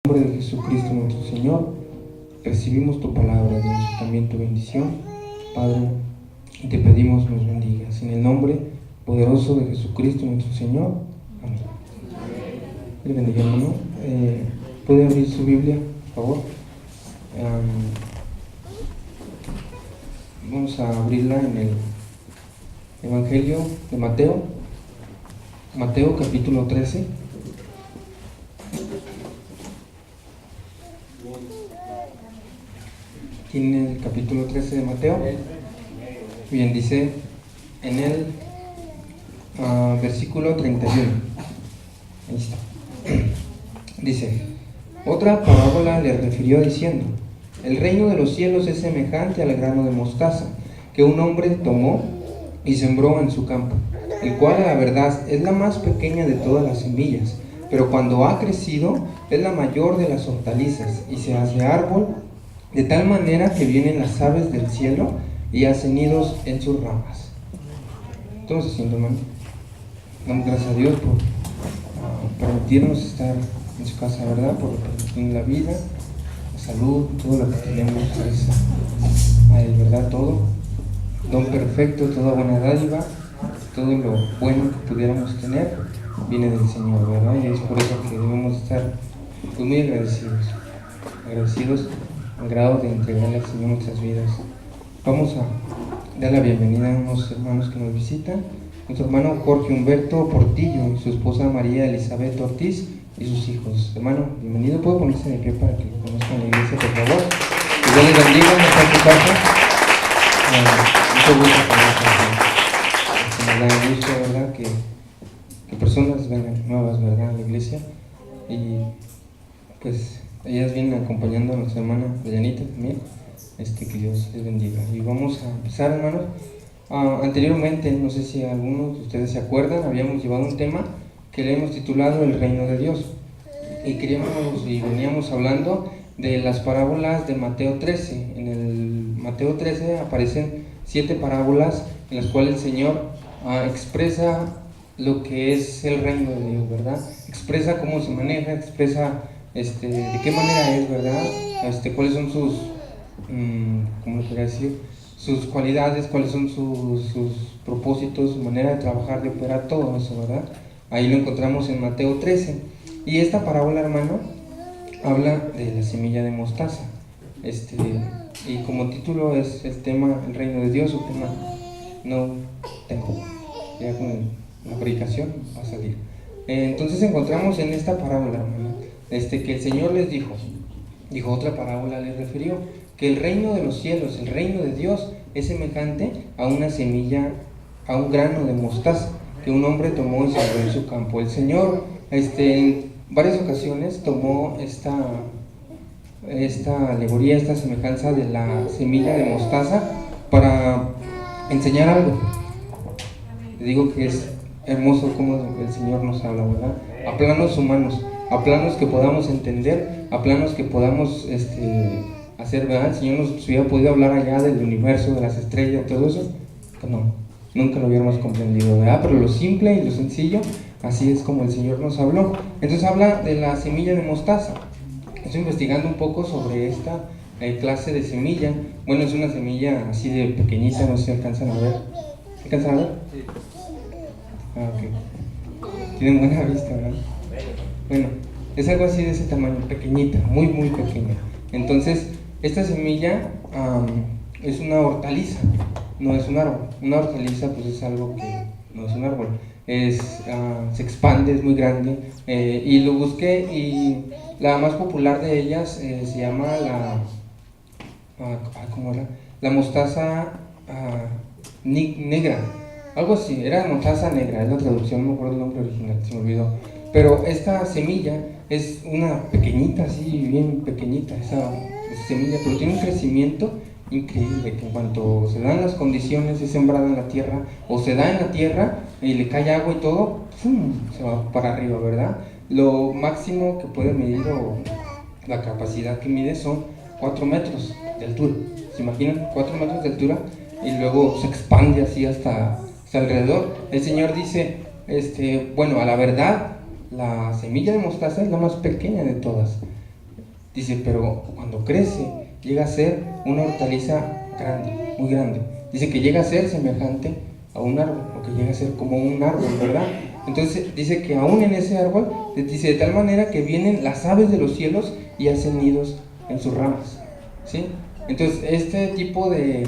En el nombre de Jesucristo nuestro Señor, recibimos tu palabra, Dios, y también tu bendición, Padre, y te pedimos nos bendigas. En el nombre poderoso de Jesucristo nuestro Señor, amén. Le bendiga, hermano. ¿Puede abrir su Biblia, por favor? Vamos a abrirla en el Evangelio de Mateo, Mateo capítulo 13. ¿Tiene el capítulo 13 de Mateo? Bien, dice en el versículo 31. Ahí está. Dice: otra parábola le refirió diciendo: el reino de los cielos es semejante al grano de mostaza que un hombre tomó y sembró en su campo, el cual a la verdad es la más pequeña de todas las semillas, pero cuando ha crecido es la mayor de las hortalizas y se hace árbol, de tal manera que vienen las aves del cielo y hacen nidos en sus ramas. Entonces, hermano, damos gracias a Dios por permitirnos estar en su casa, ¿verdad? Por permitirnos la vida, la salud, todo lo que tenemos, es a Él, ¿verdad? Todo, don perfecto, toda buena dádiva, todo lo bueno que pudiéramos tener, viene del Señor, ¿verdad? Y es por eso que debemos estar pues, muy agradecidos al grado de entregarle al Señor nuestras vidas. Vamos a dar la bienvenida a unos hermanos que nos visitan. Nuestro hermano Jorge Humberto Portillo y su esposa María Elizabeth Ortiz y sus hijos. Hermano, bienvenido. ¿Puedo ponerse de pie para que conozcan la iglesia, por favor? Que Dios les bendiga, no está en tu casa. Mucho gusto con me da gusto, ¿verdad? Que personas vengan nuevas, ¿verdad? A la iglesia. Y pues ellas vienen acompañando a nuestra hermana Dayanita también. Que Dios les bendiga. Y vamos a empezar, hermanos. Anteriormente, no sé si algunos de ustedes se acuerdan, habíamos llevado un tema que le hemos titulado El Reino de Dios. Y veníamos hablando de las parábolas de Mateo 13. En el Mateo 13 aparecen 7 parábolas en las cuales el Señor expresa lo que es el reino de Dios, ¿verdad? Expresa cómo se maneja, expresa de qué manera es, ¿verdad? Cuáles son sus, ¿cómo le podría decir? Sus cualidades, cuáles son sus propósitos, su manera de trabajar, de operar, todo eso, ¿verdad? Ahí lo encontramos en Mateo 13. Y esta parábola, hermano, habla de la semilla de mostaza. Y como título es el tema El Reino de Dios, o tema no tengo, ya con la predicación va a salir. Entonces encontramos en esta parábola, hermano, que el Señor les dijo otra parábola les refirió, que el reino de los cielos, el reino de Dios, es semejante a una semilla, a un grano de mostaza que un hombre tomó y sembró en su campo. El Señor, en varias ocasiones tomó esta alegoría, esta semejanza de la semilla de mostaza para enseñar algo. Le digo que es hermoso cómo el Señor nos habla, ¿verdad? A planos humanos, a planos que podamos entender, a planos que podamos hacer, ¿verdad? El Señor nos hubiera podido hablar allá del universo, de las estrellas, todo eso, pues no, nunca lo hubiéramos comprendido, ¿verdad? Pero lo simple y lo sencillo, así es como el Señor nos habló. Entonces habla de la semilla de mostaza. Estoy investigando un poco sobre esta clase de semilla. Bueno, es una semilla así de pequeñita, no sé si alcanzan a ver. ¿Alcanzan a ver? Sí. Ok. Tienen buena vista, ¿verdad? Bueno, es algo así de ese tamaño, pequeñita, muy muy pequeña. Entonces, esta semilla es una hortaliza, no es un árbol. Una hortaliza pues es algo que no es un árbol, se expande, es muy grande, y lo busqué y la más popular de ellas se llama ¿cómo era? La mostaza negra, algo así, era mostaza negra, es la traducción, no me acuerdo el nombre original, se me olvidó. Pero esta semilla es una pequeñita, así bien pequeñita, esa semilla, pero tiene un crecimiento increíble, que en cuanto se dan las condiciones, es sembrada en la tierra, o se da en la tierra y le cae agua y todo, ¡pum!, se va para arriba, ¿verdad? Lo máximo que puede medir, o la capacidad que mide, son 4 metros de altura. ¿Se imaginan? 4 metros de altura, y luego se expande así hasta alrededor. El Señor dice, bueno, a la verdad, la semilla de mostaza es la más pequeña de todas, Dice, pero cuando crece, llega a ser una hortaliza grande, muy grande. Dice que llega a ser semejante a un árbol, o que llega a ser como un árbol, ¿verdad? Entonces dice que aún en ese árbol, dice de tal manera que vienen las aves de los cielos y hacen nidos en sus ramas, ¿sí? Entonces este tipo de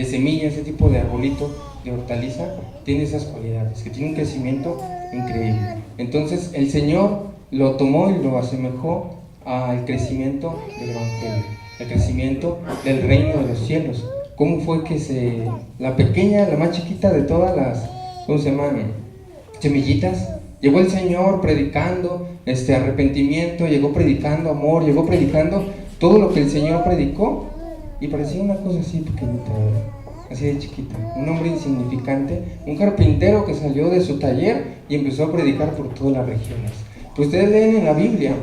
semilla, ese tipo de arbolito, de hortaliza, tiene esas cualidades, que tiene un crecimiento increíble. Entonces el Señor lo tomó y lo asemejó al crecimiento del Evangelio, el crecimiento del reino de los cielos. ¿Cómo fue que la pequeña, la más chiquita de todas las, ¿cómo se llaman? Semillitas, llegó el Señor predicando arrepentimiento, llegó predicando amor, llegó predicando todo lo que el Señor predicó, y parecía una cosa así pequeñita, así de chiquita, un hombre insignificante, un carpintero que salió de su taller y empezó a predicar por todas las regiones. Pues ustedes leen en la Biblia,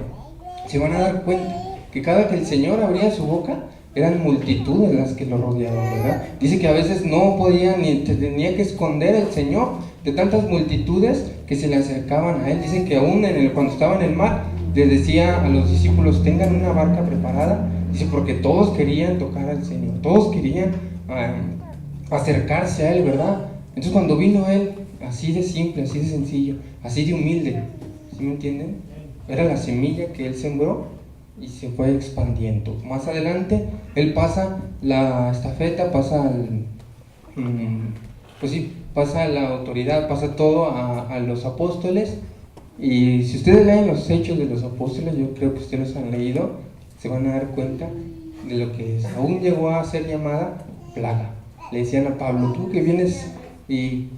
se van a dar cuenta que cada que el Señor abría su boca, eran multitudes las que lo rodeaban, ¿verdad? Dice que a veces no podía ni tenía que esconder el Señor de tantas multitudes que se le acercaban a él. Dicen que aún cuando estaba en el mar, les decía a los discípulos, tengan una barca preparada. Dice, porque todos querían tocar al Señor, todos querían acercarse a él, ¿verdad? Entonces cuando vino él, así de simple, así de sencillo, así de humilde, ¿sí me entienden? Era la semilla que él sembró y se fue expandiendo. Más adelante, él pasa la estafeta, pasa la autoridad, pasa todo a los apóstoles. Y si ustedes leen los hechos de los apóstoles, yo creo que ustedes los han leído, se van a dar cuenta de lo que es. Aún llegó a ser llamada plaga. Le decían a Pablo, tú que vienes y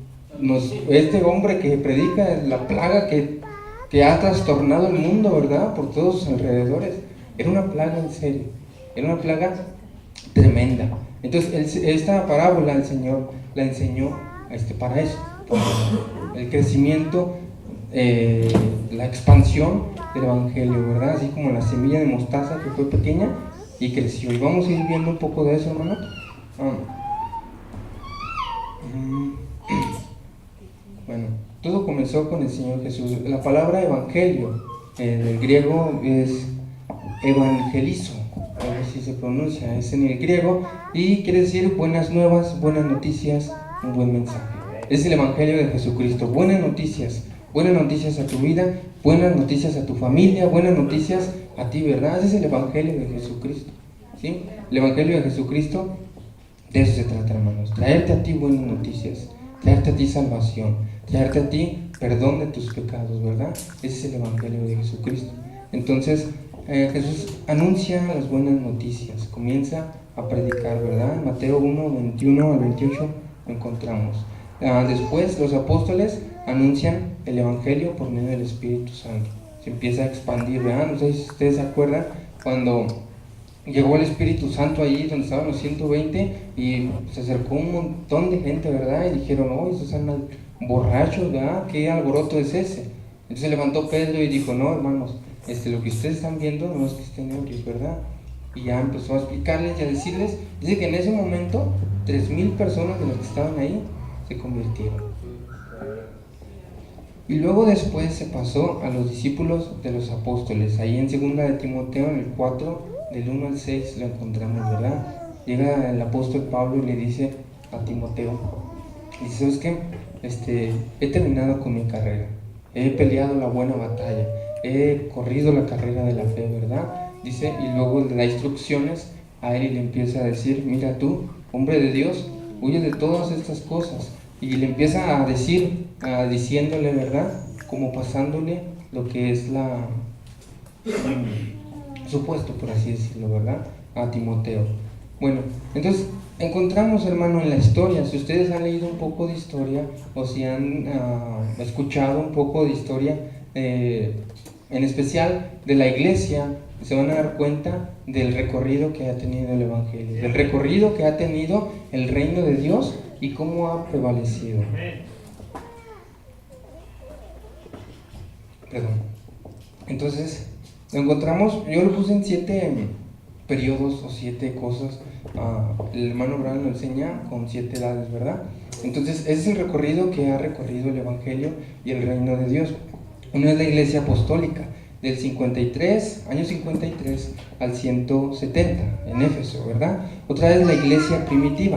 este hombre que predica es la plaga que ha trastornado el mundo, ¿verdad? Por todos sus alrededores. Era una plaga en serio, era una plaga tremenda. Entonces esta parábola el Señor la enseñó para eso, para el crecimiento, la expansión del Evangelio, ¿verdad? Así como la semilla de mostaza que fue pequeña y creció. Y vamos a ir viendo un poco de eso, hermano. Bueno, todo comenzó con el Señor Jesús. La palabra evangelio en el griego es evangelizo, así se pronuncia, es en el griego y quiere decir buenas nuevas, buenas noticias, un buen mensaje. Es el evangelio de Jesucristo, buenas noticias a tu vida, buenas noticias a tu familia, buenas noticias a ti, ¿verdad? Ese es el evangelio de Jesucristo, ¿sí? El evangelio de Jesucristo, de eso se trata, hermanos, traerte a ti buenas noticias, traerte a ti salvación, traerte a ti perdón de tus pecados, ¿verdad? Ese es el evangelio de Jesucristo. Entonces Jesús anuncia las buenas noticias, comienza a predicar, ¿verdad? En Mateo 1, 21 al 28 lo encontramos. Después los apóstoles anuncian el evangelio por medio del Espíritu Santo. Se empieza a expandir, ¿verdad? No sé si ustedes se acuerdan cuando llegó el Espíritu Santo allí donde estaban los 120 y se acercó un montón de gente, ¿verdad? Y dijeron, oh, esos son borrachos, ¿verdad? ¿Qué alboroto es ese? Entonces se levantó Pedro y dijo, no, hermanos, lo que ustedes están viendo no es que estén ebrios, ¿verdad? Y ya empezó a explicarles y a decirles. Dice que en ese momento 3,000 personas de las que estaban ahí se convirtieron. Y luego después se pasó a los discípulos de los apóstoles. Ahí en 2 de Timoteo, en el 4, del 1 al 6 lo encontramos, ¿verdad? Llega el apóstol Pablo y le dice a Timoteo, dice, ¿sabes qué? He terminado con mi carrera, he peleado la buena batalla, he corrido la carrera de la fe, ¿verdad? Dice, y luego le da instrucciones a él y le empieza a decir, mira tú, hombre de Dios, huye de todas estas cosas. Y le empieza a decir, diciéndole, ¿verdad? Como pasándole lo que es supuesto, por así decirlo, ¿verdad? A Timoteo. Bueno, entonces encontramos, hermano, en la historia, si ustedes han leído un poco de historia o si han escuchado un poco de historia, en especial de la iglesia, se van a dar cuenta del recorrido que ha tenido el Evangelio, del recorrido que ha tenido el reino de Dios y cómo ha prevalecido. Perdón. Entonces, lo encontramos, yo lo puse en 7 periodos o 7 cosas. El hermano Brown lo enseña con 7 edades, ¿verdad? Entonces, ese es el recorrido que ha recorrido el Evangelio y el reino de Dios. Uno es la iglesia apostólica. del 53, año 53 al 170 en Éfeso, ¿verdad? Otra vez la iglesia primitiva.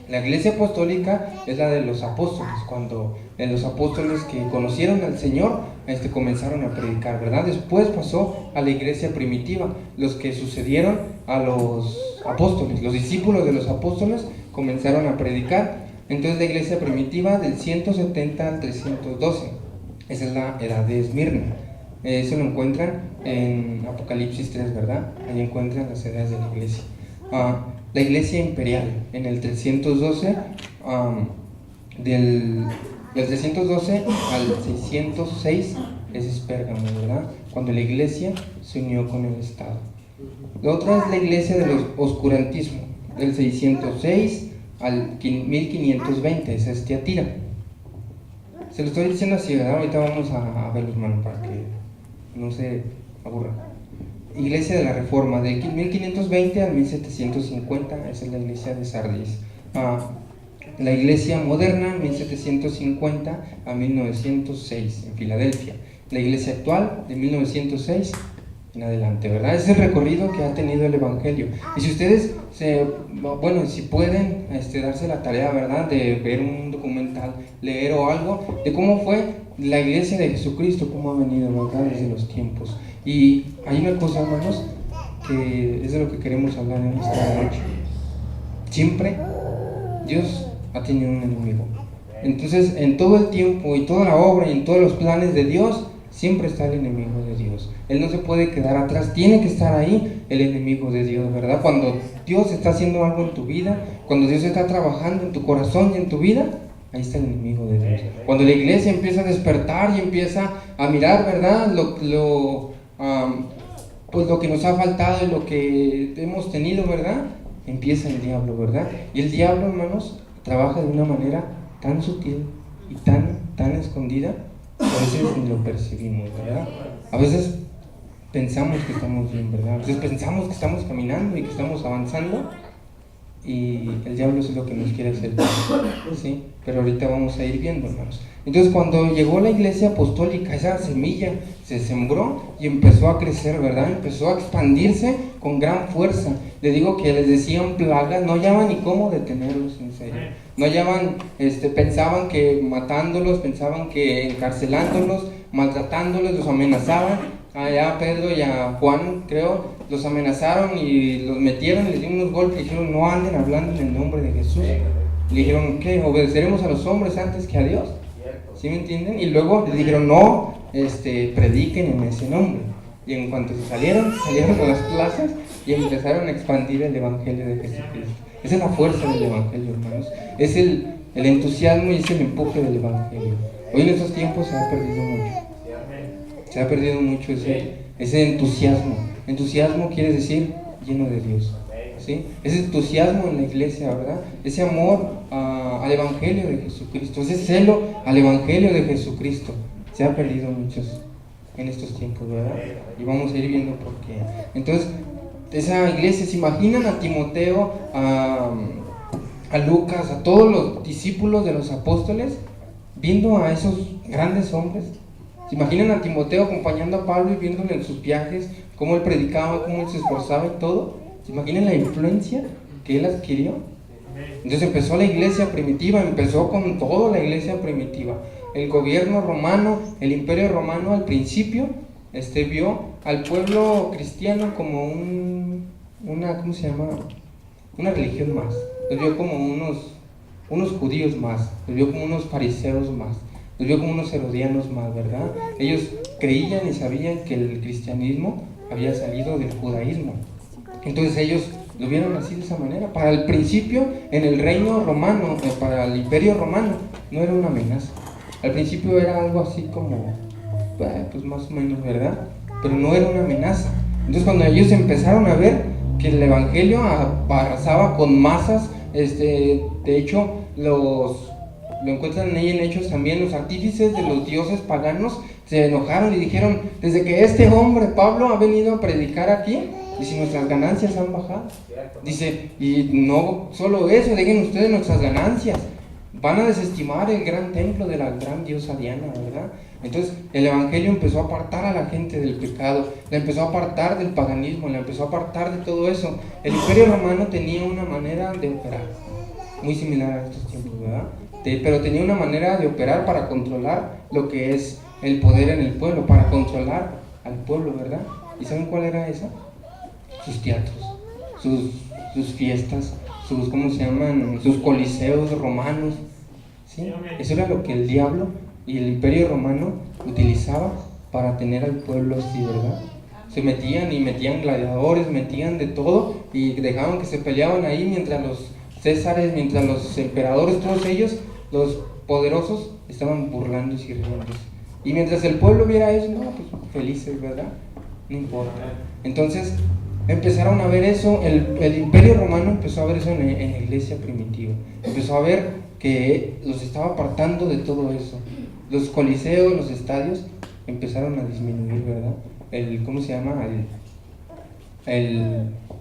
La iglesia apostólica es la de los apóstoles, cuando los apóstoles que conocieron al Señor comenzaron a predicar, ¿verdad? Después pasó a la iglesia primitiva, los que sucedieron a los apóstoles, los discípulos de los apóstoles comenzaron a predicar. Entonces la iglesia primitiva del 170 al 312, esa es la edad de Esmirna. Eso lo encuentran en Apocalipsis 3, ¿verdad? Ahí encuentran las edades de la iglesia. La iglesia imperial, en el 312, del 312 al 606, ese es Pérgamo, ¿verdad? Cuando la iglesia se unió con el Estado. La otra es la iglesia del oscurantismo, del 606 al 1520, esa es Tiatira. Se lo estoy diciendo así, ¿verdad? Ahorita vamos a verlo, hermano, para que no se aburra. Iglesia de la Reforma, del 1520 al 1750, esa es la iglesia de Sardis. La iglesia moderna, 1750 a 1906, en Filadelfia. La iglesia actual, de 1906 en adelante, ¿verdad? Es el recorrido que ha tenido el Evangelio. Y si ustedes, si pueden darse la tarea, ¿verdad?, de ver un documental, leer o algo, de cómo fue la iglesia de Jesucristo, cómo ha venido, ¿verdad?, desde los tiempos. Y hay una cosa, hermanos, que es de lo que queremos hablar en esta noche. Siempre Dios ha tenido un enemigo. Entonces, en todo el tiempo y toda la obra y en todos los planes de Dios, siempre está el enemigo de Dios. Él no se puede quedar atrás, tiene que estar ahí el enemigo de Dios, ¿verdad? Cuando Dios está haciendo algo en tu vida, cuando Dios está trabajando en tu corazón y en tu vida, ahí está el enemigo de Dios. Cuando la iglesia empieza a despertar y empieza a mirar, ¿verdad?, pues lo que nos ha faltado y lo que hemos tenido, ¿verdad?, empieza el diablo, ¿verdad? Y el diablo, hermanos, trabaja de una manera tan sutil y tan escondida, a veces ni lo percibimos, ¿verdad? A veces pensamos que estamos bien, ¿verdad? A veces pensamos que estamos caminando y que estamos avanzando, y el diablo es lo que nos quiere hacer, ¿sí? Pero ahorita vamos a ir viendo, hermanos. Entonces, cuando llegó la iglesia apostólica, esa semilla se sembró y empezó a crecer, ¿verdad? Empezó a expandirse con gran fuerza. Le digo que les decían plagas, no hallaban ni cómo detenerlos, en serio. No hallaban, pensaban que matándolos, pensaban que encarcelándolos, maltratándolos, los amenazaban. Allá Pedro y a Juan, creo, los amenazaron y los metieron, les dieron unos golpes y dijeron: no anden hablando en el nombre de Jesús. Le dijeron: ¿qué? ¿Obedeceremos a los hombres antes que a Dios? ¿Sí me entienden? Y luego le dijeron: no, prediquen en ese nombre. Y en cuanto salieron a las plazas y empezaron a expandir el Evangelio de Jesucristo. Esa es la fuerza del Evangelio, hermanos. Es el entusiasmo y es el empuje del Evangelio. Hoy en estos tiempos se ha perdido mucho. Se ha perdido mucho ese entusiasmo. Entusiasmo quiere decir lleno de Dios, ¿sí? Ese entusiasmo en la iglesia, ¿verdad? Ese amor al Evangelio de Jesucristo, ese celo al Evangelio de Jesucristo, se ha perdido muchos en estos tiempos, ¿verdad? Y vamos a ir viendo por qué. Entonces, esa iglesia, ¿se imaginan a Timoteo, a Lucas, a todos los discípulos de los apóstoles, viendo a esos grandes hombres? ¿Se imaginan a Timoteo acompañando a Pablo y viéndole en sus viajes, cómo él predicaba, cómo él se esforzaba y todo? ¿Se imaginan la influencia que él adquirió? Entonces empezó la iglesia primitiva, empezó con todo la iglesia primitiva. El gobierno romano, el imperio romano al principio, vio al pueblo cristiano como una religión más. Los vio como unos judíos más, los vio como unos fariseos más. Los vio como unos herodianos más, ¿verdad? Ellos creían y sabían que el cristianismo había salido del judaísmo. Entonces ellos lo vieron así, de esa manera. Para el principio, en el reino romano, para el imperio romano, no era una amenaza. Al principio era algo así como, pues más o menos, ¿verdad? Pero no era una amenaza. Entonces cuando ellos empezaron a ver que el evangelio arrasaba con masas, de hecho, lo encuentran ahí en Hechos también, los artífices de los dioses paganos se enojaron y dijeron: desde que este hombre Pablo ha venido a predicar aquí, y si nuestras ganancias han bajado. Dice: y no solo eso, dejen ustedes nuestras ganancias, van a desestimar el gran templo de la gran diosa Diana, ¿verdad? Entonces el evangelio empezó a apartar a la gente del pecado, la empezó a apartar del paganismo, la empezó a apartar de todo eso. El imperio romano tenía una manera de operar, muy similar a estos tiempos, ¿verdad? Pero tenía una manera de operar para controlar lo que es el poder en el pueblo, para controlar al pueblo, ¿verdad? ¿Y saben cuál era esa? Sus teatros, sus fiestas, ¿cómo se llaman? Sus coliseos romanos, ¿sí? Eso era lo que el diablo y el imperio romano utilizaba para tener al pueblo así, ¿verdad? Se metían y metían gladiadores, metían de todo y dejaban que se peleaban ahí mientras los césares, mientras los emperadores, todos ellos, los poderosos, estaban burlándose y riéndose. Y mientras el pueblo viera eso, no, pues felices, ¿verdad? No importa. Entonces empezaron a ver eso, el imperio romano empezó a ver eso en la iglesia primitiva. Empezó a ver que los estaba apartando de todo eso. Los coliseos, los estadios empezaron a disminuir, ¿verdad? ¿Cómo se llama?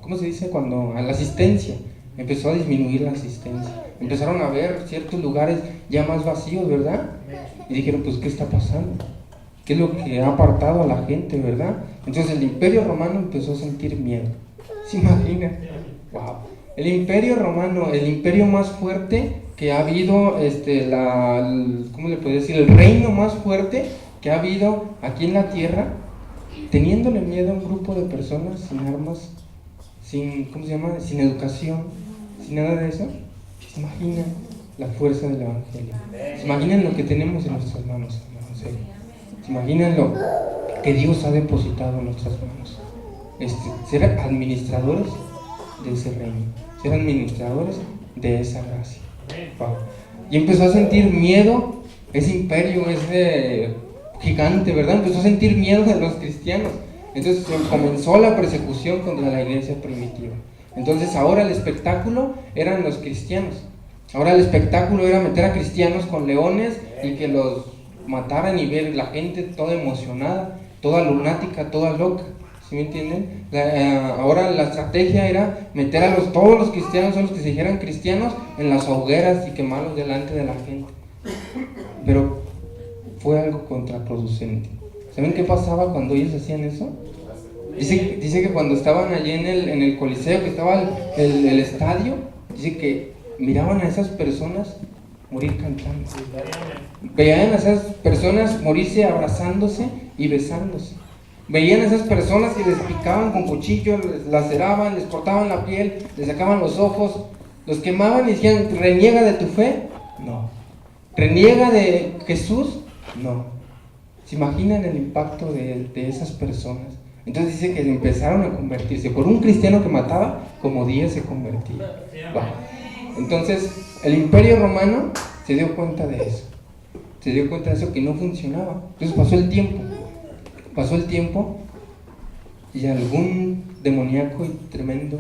¿Cómo se dice? La asistencia. Empezó a disminuir la asistencia. Empezaron a ver ciertos lugares ya más vacíos, ¿verdad? Y dijeron, pues, ¿qué está pasando? ¿Qué es lo que ha apartado a la gente, verdad? Entonces el imperio romano empezó a sentir miedo. ¿Se imaginan? ¡Wow! El imperio romano, el imperio más fuerte que ha habido, ¿cómo le puedo decir? El reino más fuerte que ha habido aquí en la tierra, teniéndole miedo a un grupo de personas sin armas, ¿cómo se llama? Sin educación, sin nada de eso. ¿Se imaginan la fuerza del evangelio? ¿Se imaginan lo que tenemos en nuestras manos, hermano? En serio. ¿Se imaginan lo que Dios ha depositado en nuestras manos? Ser administradores de ese reino, ser administradores de esa gracia. Wow. Y empezó a sentir miedo ese imperio, ese gigante, ¿verdad? Empezó a sentir miedo de los cristianos. Entonces comenzó la persecución contra la iglesia primitiva. Entonces ahora el espectáculo eran los cristianos. Ahora el espectáculo era meter a cristianos con leones y que los mataran y ver la gente toda emocionada, toda lunática, toda loca. ¿Sí me entienden? Ahora la estrategia era meter a todos los cristianos, los que se dijeran cristianos, en las hogueras y quemarlos delante de la gente. Pero fue algo contraproducente. ¿Saben qué pasaba cuando ellos hacían eso? Dice que cuando estaban allí en el coliseo, que estaba el estadio, dice que miraban a esas personas morir cantando. Veían a esas personas morirse abrazándose y besándose. Veían a esas personas que les picaban con cuchillo, les laceraban, les cortaban la piel, les sacaban los ojos, los quemaban y decían, ¿reniega de tu fe? No. ¿Reniega de Jesús? No. ¿Se imaginan el impacto de esas personas? Entonces dice que empezaron a convertirse. Por un cristiano que mataba, como 10 se convertían. Wow. Entonces el imperio romano se dio cuenta de eso. Se dio cuenta de eso, que no funcionaba. Entonces pasó el tiempo y algún demoníaco y tremendo,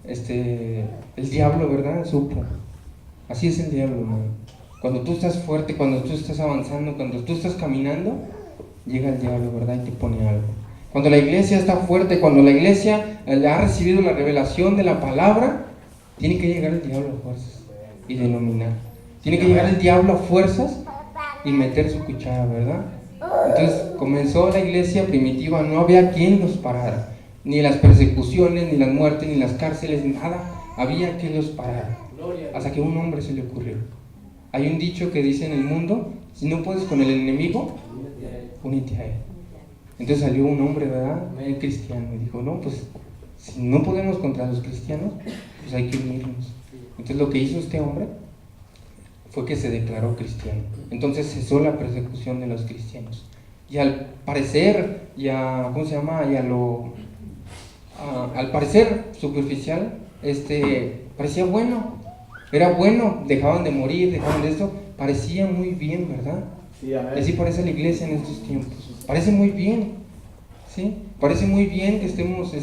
el diablo, ¿verdad? Supo. Así es el diablo, hermano. Cuando tú estás fuerte, cuando tú estás avanzando, cuando tú estás caminando, llega el diablo, ¿verdad? Y te pone algo. Cuando la iglesia está fuerte, cuando la iglesia ha recibido la revelación de la palabra, tiene que llegar el diablo a fuerzas y denominar. Tiene que llegar el diablo a fuerzas y meter su cuchara, ¿verdad? Entonces comenzó la iglesia primitiva, no había quien los parara, ni las persecuciones, ni las muertes, ni las cárceles, nada, había quien los parara, hasta que a un hombre se le ocurrió. Hay un dicho que dice en el mundo, si no puedes con el enemigo, únete a él. Entonces salió un hombre, ¿verdad? El cristiano, y dijo, no, pues si no podemos contra los cristianos, pues hay que unirnos. Entonces lo que hizo este hombre fue que se declaró cristiano. Entonces cesó la persecución de los cristianos. Y al parecer, al parecer superficial, parecía bueno. Era bueno, dejaban de morir, dejaban de esto. Parecía muy bien, ¿verdad? Sí, así parece la iglesia en estos tiempos. Parece muy bien, ¿sí? Parece muy bien que estemos,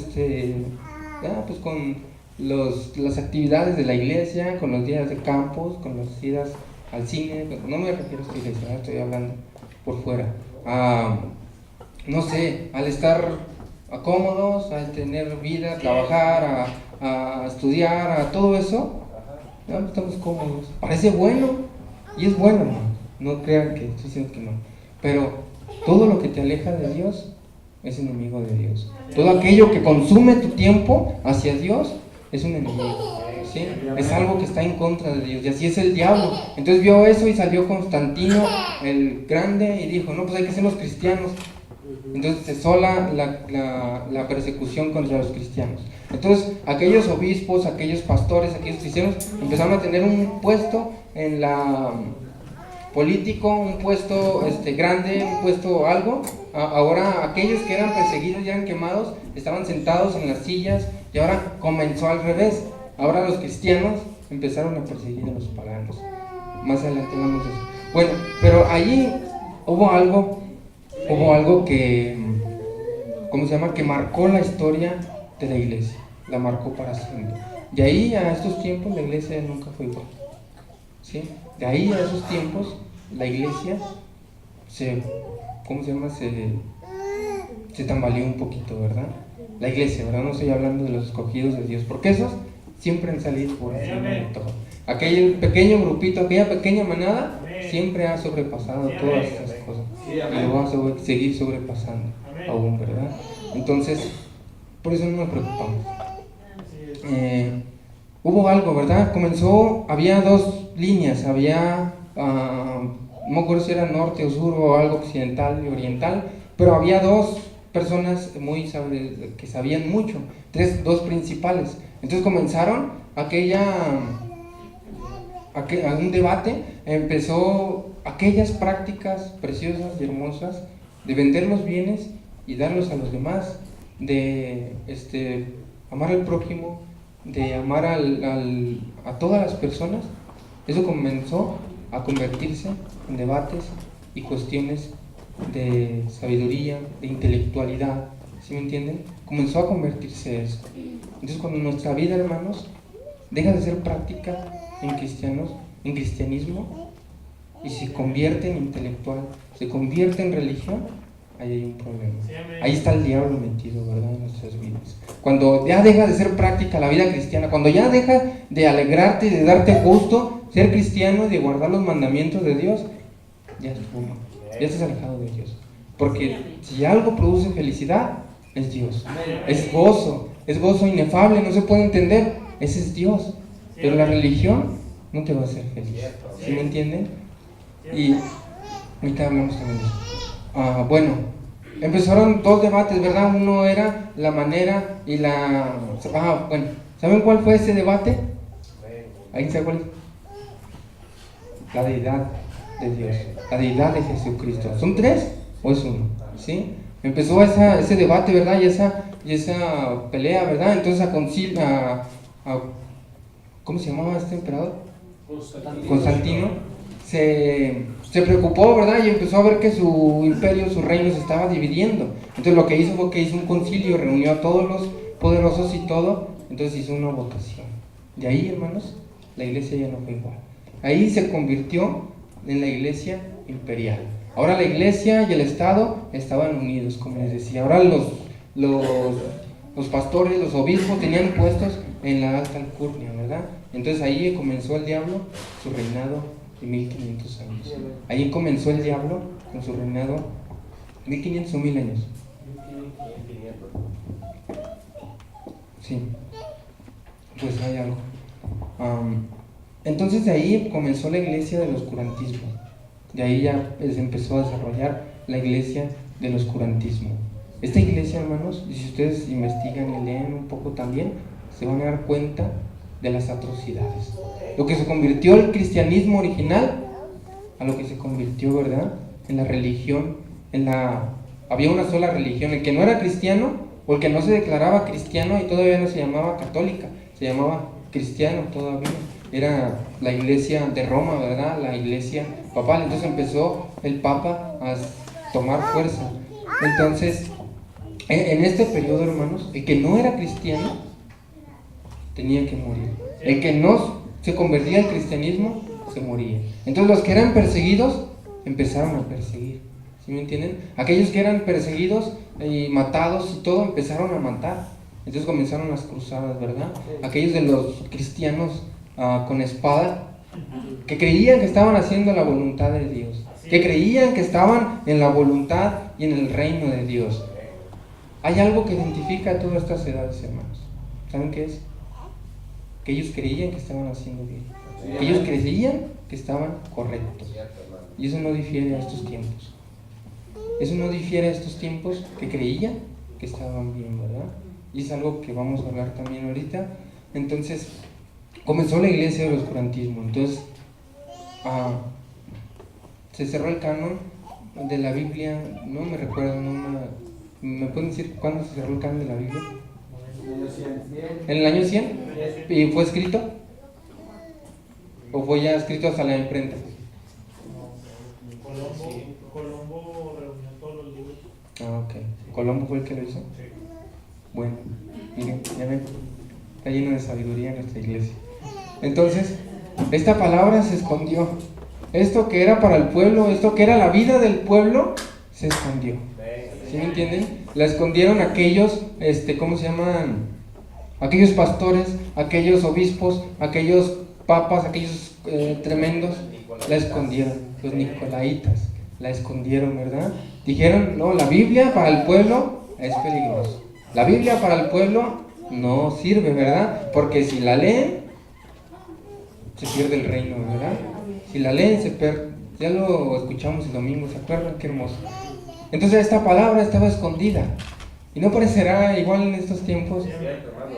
pues con las actividades de la iglesia, con los días de campos, con las idas al cine. No me refiero a esta iglesia, estoy hablando por fuera. No sé, al estar cómodos, al tener vida, trabajar, a estudiar, a todo eso, ¿no? Estamos cómodos. Parece bueno, y es bueno, no crean que estoy diciendo que no. pero todo lo que te aleja de Dios es enemigo de Dios. Todo aquello que consume tu tiempo hacia Dios es un enemigo, ¿sí? Es algo que está en contra de Dios, y así es el diablo. Entonces vio eso y salió Constantino el Grande y dijo, no, pues hay que ser los cristianos. Entonces cesó la persecución contra los cristianos. Entonces aquellos obispos, aquellos pastores, aquellos cristianos empezaron a tener un puesto en la político, un puesto grande, un puesto algo. Ahora aquellos que eran perseguidos y eran quemados estaban sentados en las sillas, y ahora comenzó al revés. Ahora los cristianos empezaron a perseguir a los paganos. Más adelante hablamos de eso. Bueno, pero allí hubo algo que, ¿cómo se llama? Que marcó la historia de la iglesia, la marcó para siempre. De ahí a estos tiempos la iglesia nunca fue igual, ¿sí? De ahí a esos tiempos la iglesia se tambaleó un poquito, ¿verdad? La iglesia, ¿verdad? No estoy hablando de los escogidos de Dios, porque esos siempre han salido por encima de todo. Aquel pequeño grupito, aquella pequeña manada, siempre ha sobrepasado todas estas cosas. Y lo va a seguir sobrepasando aún, ¿verdad? Entonces, por eso no nos preocupamos. Hubo algo, ¿verdad? Había dos líneas, no me acuerdo si era norte o sur o algo occidental y oriental, pero había dos personas que sabían mucho, dos principales. Entonces comenzaron un debate, empezó aquellas prácticas preciosas y hermosas de vender los bienes y darlos a los demás, de amar al prójimo, de amar a todas las personas. Eso comenzó a convertirse en debates y cuestiones de sabiduría, de intelectualidad, ¿sí me entienden? Comenzó a convertirse eso. Entonces cuando nuestra vida, hermanos, deja de ser práctica en cristianismo, y se convierte en intelectual, se convierte en religión, ahí hay un problema. Ahí está el diablo metido, ¿verdad? En nuestras vidas. Cuando ya deja de ser práctica la vida cristiana, cuando ya deja de alegrarte y de darte gusto ser cristiano y de guardar los mandamientos de Dios, ya estás alejado de Dios. Porque si algo produce felicidad, es Dios. Es gozo inefable, no se puede entender. Ese es Dios. Pero la religión no te va a hacer feliz. ¿Sí me entienden? Y ahorita hablamos también de eso. Bueno, empezaron dos debates, ¿verdad? Uno era la manera y bueno, ¿saben cuál fue ese debate? ¿Ahí se acuerdan? La deidad de Dios, la deidad de Jesucristo. ¿Son tres o es uno? ¿Sí? Empezó ese debate, ¿verdad? Y esa pelea, ¿verdad? Entonces ¿cómo se llamaba este emperador? Constantino se preocupó, ¿verdad? Y empezó a ver que su imperio, su reino se estaba dividiendo. Entonces lo que hizo fue que hizo un concilio, reunió a todos los poderosos y todo. Entonces hizo una votación. De ahí, hermanos, la iglesia ya no fue igual. Ahí se convirtió en la iglesia imperial. Ahora la iglesia y el Estado estaban unidos, como les decía. Ahora los pastores, los obispos tenían puestos en la alta alcurnia, ¿verdad? Entonces ahí comenzó el diablo su reinado de 1500 años. Ahí comenzó el diablo con su reinado 1500 o 1000 años. Sí, pues hay algo. Entonces de ahí comenzó la iglesia del oscurantismo. De ahí ya se empezó a desarrollar la iglesia del oscurantismo. Esta iglesia, hermanos, y si ustedes investigan y leen un poco también, se van a dar cuenta de las atrocidades. Lo que se convirtió el cristianismo original a lo que se convirtió, ¿verdad? En la religión, había una sola religión. El que no era cristiano o el que no se declaraba cristiano y todavía no se llamaba católica, se llamaba cristiano todavía. Era la iglesia de Roma, ¿verdad? La iglesia papal. Entonces empezó el Papa a tomar fuerza. Entonces, en este periodo, hermanos, el que no era cristiano tenía que morir. El que no se convertía al cristianismo se moría. Entonces los que eran perseguidos empezaron a perseguir. ¿Sí me entienden? Aquellos que eran perseguidos y matados y todo empezaron a matar. Entonces comenzaron las cruzadas, ¿verdad? Aquellos de los cristianos con espada que creían que estaban haciendo la voluntad de Dios. que creían que estaban en la voluntad y en el reino de Dios. Hay algo que identifica a todas estas edades, hermanos. ¿Saben qué es? Que ellos creían que estaban haciendo bien, que ellos creían que estaban correctos. Y eso no difiere a estos tiempos. Eso no difiere a estos tiempos que creían que estaban bien, ¿verdad? Y es algo que vamos a hablar también ahorita. Entonces, comenzó la iglesia del oscurantismo. Entonces, se cerró el canon de la Biblia. No me recuerdo, ¿me pueden decir cuándo se cerró el canon de la Biblia? ¿En el año 100? ¿Y fue escrito? ¿O fue ya escrito hasta la imprenta? Colombo reunió todos los libros. Ok. ¿Colombo fue el que lo hizo? Sí. Bueno, miren, ya ven, está lleno de sabiduría en nuestra iglesia. Entonces, esta palabra se escondió. Esto que era para el pueblo, esto que era la vida del pueblo, se escondió. ¿Sí me entienden? La escondieron aquellos, ¿cómo se llaman? Aquellos pastores, aquellos obispos, aquellos papas, aquellos tremendos, la escondieron. Los nicolaitas la escondieron, ¿verdad? Dijeron, no, la Biblia para el pueblo es peligroso. La Biblia para el pueblo no sirve, ¿verdad? Porque si la leen, se pierde el reino, ¿verdad? Si la leen, se pierde. Ya lo escuchamos el domingo, ¿se acuerdan? Qué hermoso. Entonces esta palabra estaba escondida. Y no parecerá igual en estos tiempos.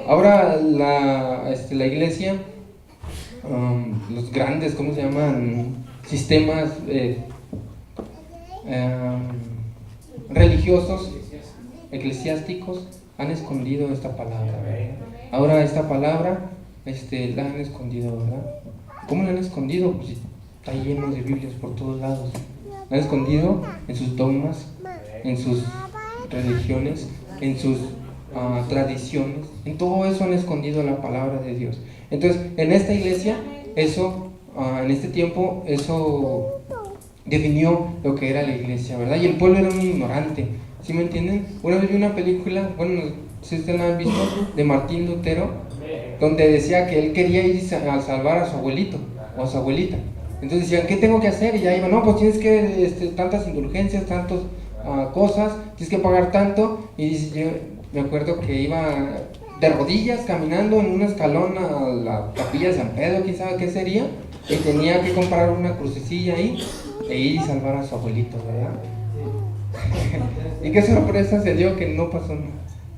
Ahora la iglesia, los grandes, ¿cómo se llaman? Sistemas religiosos, eclesiásticos, han escondido esta palabra, ¿verdad? Ahora esta palabra la han escondido, ¿verdad? ¿Cómo la han escondido? Pues está lleno de Biblias por todos lados. La han escondido en sus dogmas, en sus religiones, en sus tradiciones. En todo eso han escondido la palabra de Dios. Entonces, en esta iglesia, en este tiempo, eso definió lo que era la iglesia, ¿verdad? Y el pueblo era un ignorante, ¿sí me entienden? Una vez vi una película, bueno, si ustedes la han visto, de Martín Lutero, donde decía que él quería ir a salvar a su abuelito o a su abuelita. Entonces decían, ¿qué tengo que hacer? Y ya iba, no, pues tienes que, tantas indulgencias, tantas cosas, tienes que pagar tanto. Y dice, yo me acuerdo que iba de rodillas caminando en un escalón a la capilla de San Pedro, quién sabe qué sería, y tenía que comprar una crucecilla ahí e ir y salvar a su abuelito, ¿verdad? Y qué sorpresa se dio que no pasó nada.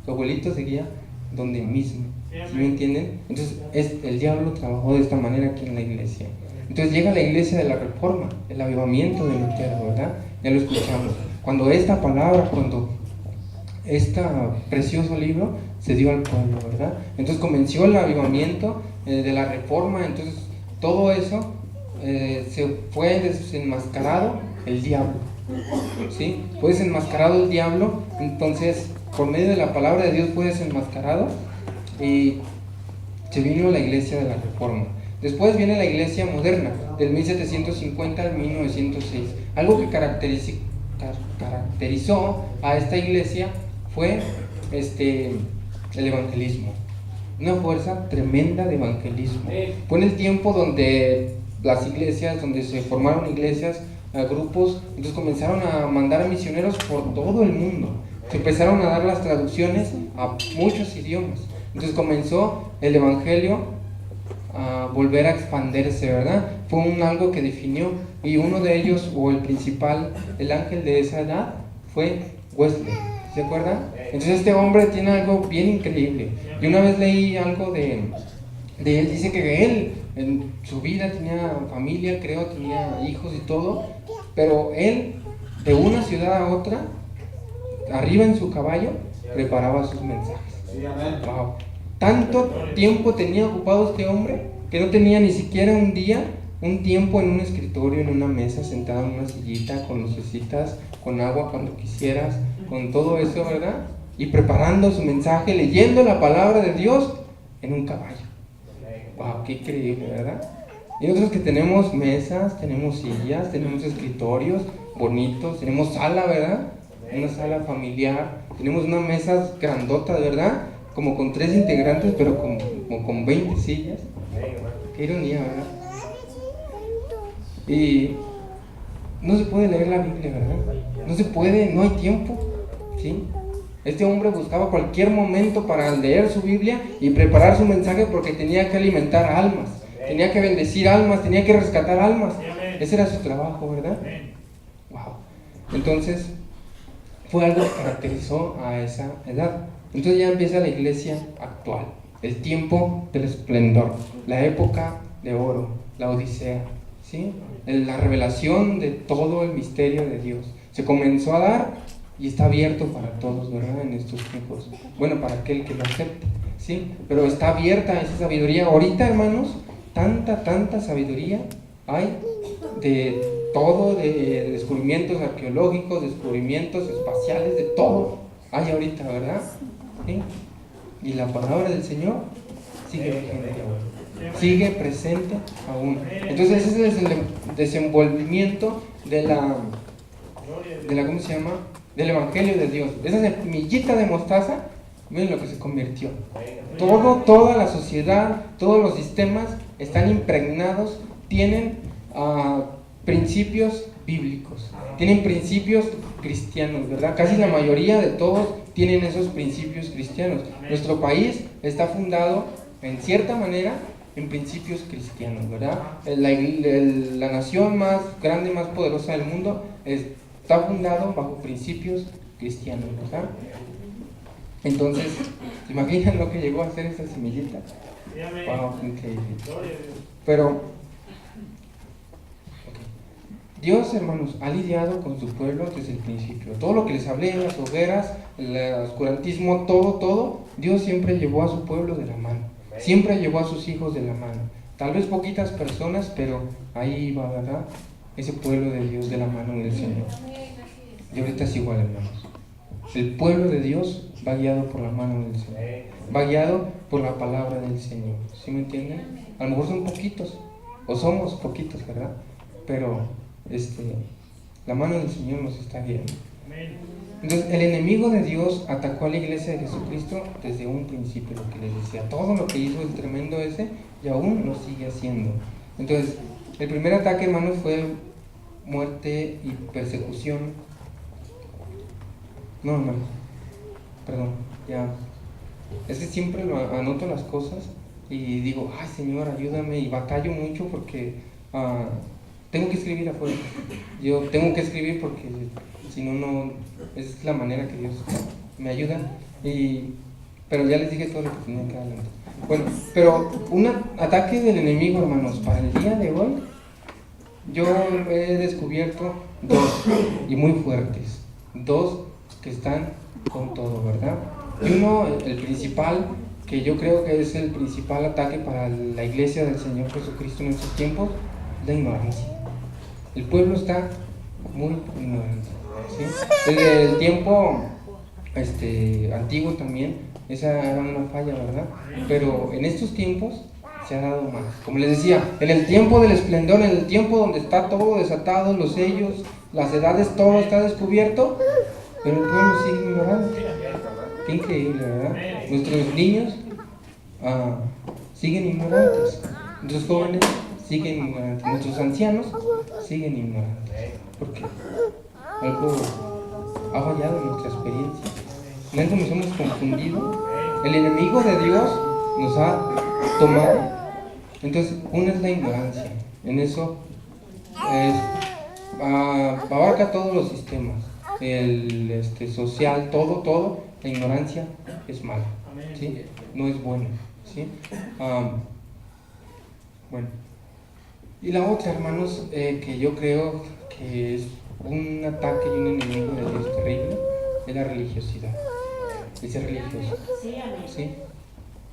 Su abuelito seguía donde mismo, ¿sí me entienden? Entonces el diablo trabajó de esta manera aquí en la iglesia. Entonces llega la iglesia de la Reforma, el avivamiento de Lutero, ¿verdad? Ya lo escuchamos. Cuando esta palabra, cuando este precioso libro se dio al pueblo, ¿verdad? Entonces comenzó el avivamiento de la Reforma. Entonces todo eso se fue desenmascarado el diablo, ¿sí? Fue desenmascarado el diablo. Entonces por medio de la palabra de Dios fue desenmascarado y se vino la iglesia de la Reforma. Después viene la iglesia moderna, del 1750 al 1906. Algo que caracterizó a esta iglesia fue el evangelismo. Una fuerza tremenda de evangelismo. Fue en el tiempo donde las iglesias, donde se formaron iglesias, grupos, entonces comenzaron a mandar misioneros por todo el mundo. Se empezaron a dar las traducciones a muchos idiomas. Entonces comenzó el evangelio a volver a expandirse, ¿verdad? Fue algo que definió, y uno de ellos, o el principal, el ángel de esa edad, fue Wesley, ¿se acuerdan? Entonces este hombre tiene algo bien increíble. Y una vez leí algo de él, dice que él en su vida tenía familia, creo, tenía hijos y todo, pero él de una ciudad a otra, arriba en su caballo, preparaba sus mensajes. Wow. Tanto tiempo tenía ocupado este hombre que no tenía ni siquiera un tiempo en un escritorio, en una mesa, sentado en una sillita, con lucecitas, con agua cuando quisieras, con todo eso, ¿verdad? Y preparando su mensaje, leyendo la palabra de Dios en un caballo. Wow, qué increíble, ¿verdad? Y nosotros que tenemos mesas, tenemos sillas, tenemos escritorios bonitos, tenemos sala, ¿verdad? Una sala familiar, tenemos una mesa grandota, ¿verdad? Como con 3 integrantes, pero como con 20 sillas. Qué ironía, ¿verdad? Y no se puede leer la Biblia, ¿verdad? No se puede, no hay tiempo, ¿sí? Este hombre buscaba cualquier momento para leer su Biblia y preparar su mensaje porque tenía que alimentar almas, tenía que bendecir almas, tenía que rescatar almas. Ese era su trabajo, ¿verdad? Wow. Entonces, fue algo que caracterizó a esa edad. Entonces ya empieza la iglesia actual, el tiempo del esplendor, la época de oro, la Odisea, ¿sí? La revelación de todo el misterio de Dios. Se comenzó a dar y está abierto para todos, ¿verdad? En estos tiempos. Bueno, para aquel que lo acepte, ¿sí? Pero está abierta esa sabiduría. Ahorita, hermanos, tanta sabiduría hay de todo, de descubrimientos arqueológicos, descubrimientos espaciales, de todo hay ahorita, ¿verdad? ¿Sí? Y la palabra del Señor sigue vigente aún, sigue presente aún. Entonces ese es el desenvolvimiento de la ¿cómo se llama? Del Evangelio de Dios. Esa semillita de mostaza, miren lo que se convirtió. Toda la sociedad, todos los sistemas están impregnados, tienen principios bíblicos, tienen principios cristianos, ¿verdad? Casi la mayoría de todos tienen esos principios cristianos. Nuestro país está fundado, en cierta manera, en principios cristianos, ¿verdad? La nación más grande, más poderosa del mundo está fundado bajo principios cristianos, ¿verdad? Entonces, ¿se imaginan lo que llegó a ser esa semillita? Wow, increíble. Pero Dios, hermanos, ha lidiado con su pueblo desde el principio. Todo lo que les hablé, las hogueras, el oscurantismo, todo, Dios siempre llevó a su pueblo de la mano. Siempre llevó a sus hijos de la mano. Tal vez poquitas personas, pero ahí va, ¿verdad? Ese pueblo de Dios de la mano del Señor. Y ahorita es igual, hermanos. El pueblo de Dios va guiado por la mano del Señor. Va guiado por la palabra del Señor. ¿Sí me entienden? A lo mejor son poquitos, o somos poquitos, ¿verdad? Pero la mano del Señor nos está guiando. Entonces, el enemigo de Dios atacó a la iglesia de Jesucristo desde un principio, lo que les decía. Todo lo que hizo el tremendo ese, y aún lo sigue haciendo. Entonces, el primer ataque, hermanos, fue muerte y persecución. No, hermano, perdón, ya. Es que siempre anoto las cosas y digo, ay, Señor, ayúdame, y batallo mucho porque tengo que escribir afuera. Yo tengo que escribir porque si no, es la manera que Dios me ayuda. Pero ya les dije todo lo que tenía que adelantar. Bueno, pero un ataque del enemigo, hermanos, para el día de hoy, yo he descubierto dos, y muy fuertes. Dos que están con todo, ¿verdad? Y uno, el principal, que yo creo que es el principal ataque para la iglesia del Señor Jesucristo en estos tiempos, la ignorancia. El pueblo está muy ignorante, ¿sí? Desde el tiempo antiguo también, esa era una falla, ¿verdad? Pero en estos tiempos se ha dado más. Como les decía, en el tiempo del esplendor, en el tiempo donde está todo desatado, los sellos, las edades, todo está descubierto, pero el pueblo sigue ignorante. Qué increíble, ¿verdad? Nuestros niños siguen ignorantes, nuestros jóvenes siguen ignorantes, nuestros ancianos siguen ignorantes. ¿Por qué? Algo ha fallado en nuestra experiencia. En algo nos hemos confundido. El enemigo de Dios nos ha tomado. Entonces, una es la ignorancia. En eso abarca todos los sistemas. El social, todo. La ignorancia es mala, ¿sí? No es buena, ¿sí? Bueno. Y la otra, hermanos, que yo creo que es un ataque y un enemigo de Dios terrible, es la religiosidad. Es ser religioso, ¿sí?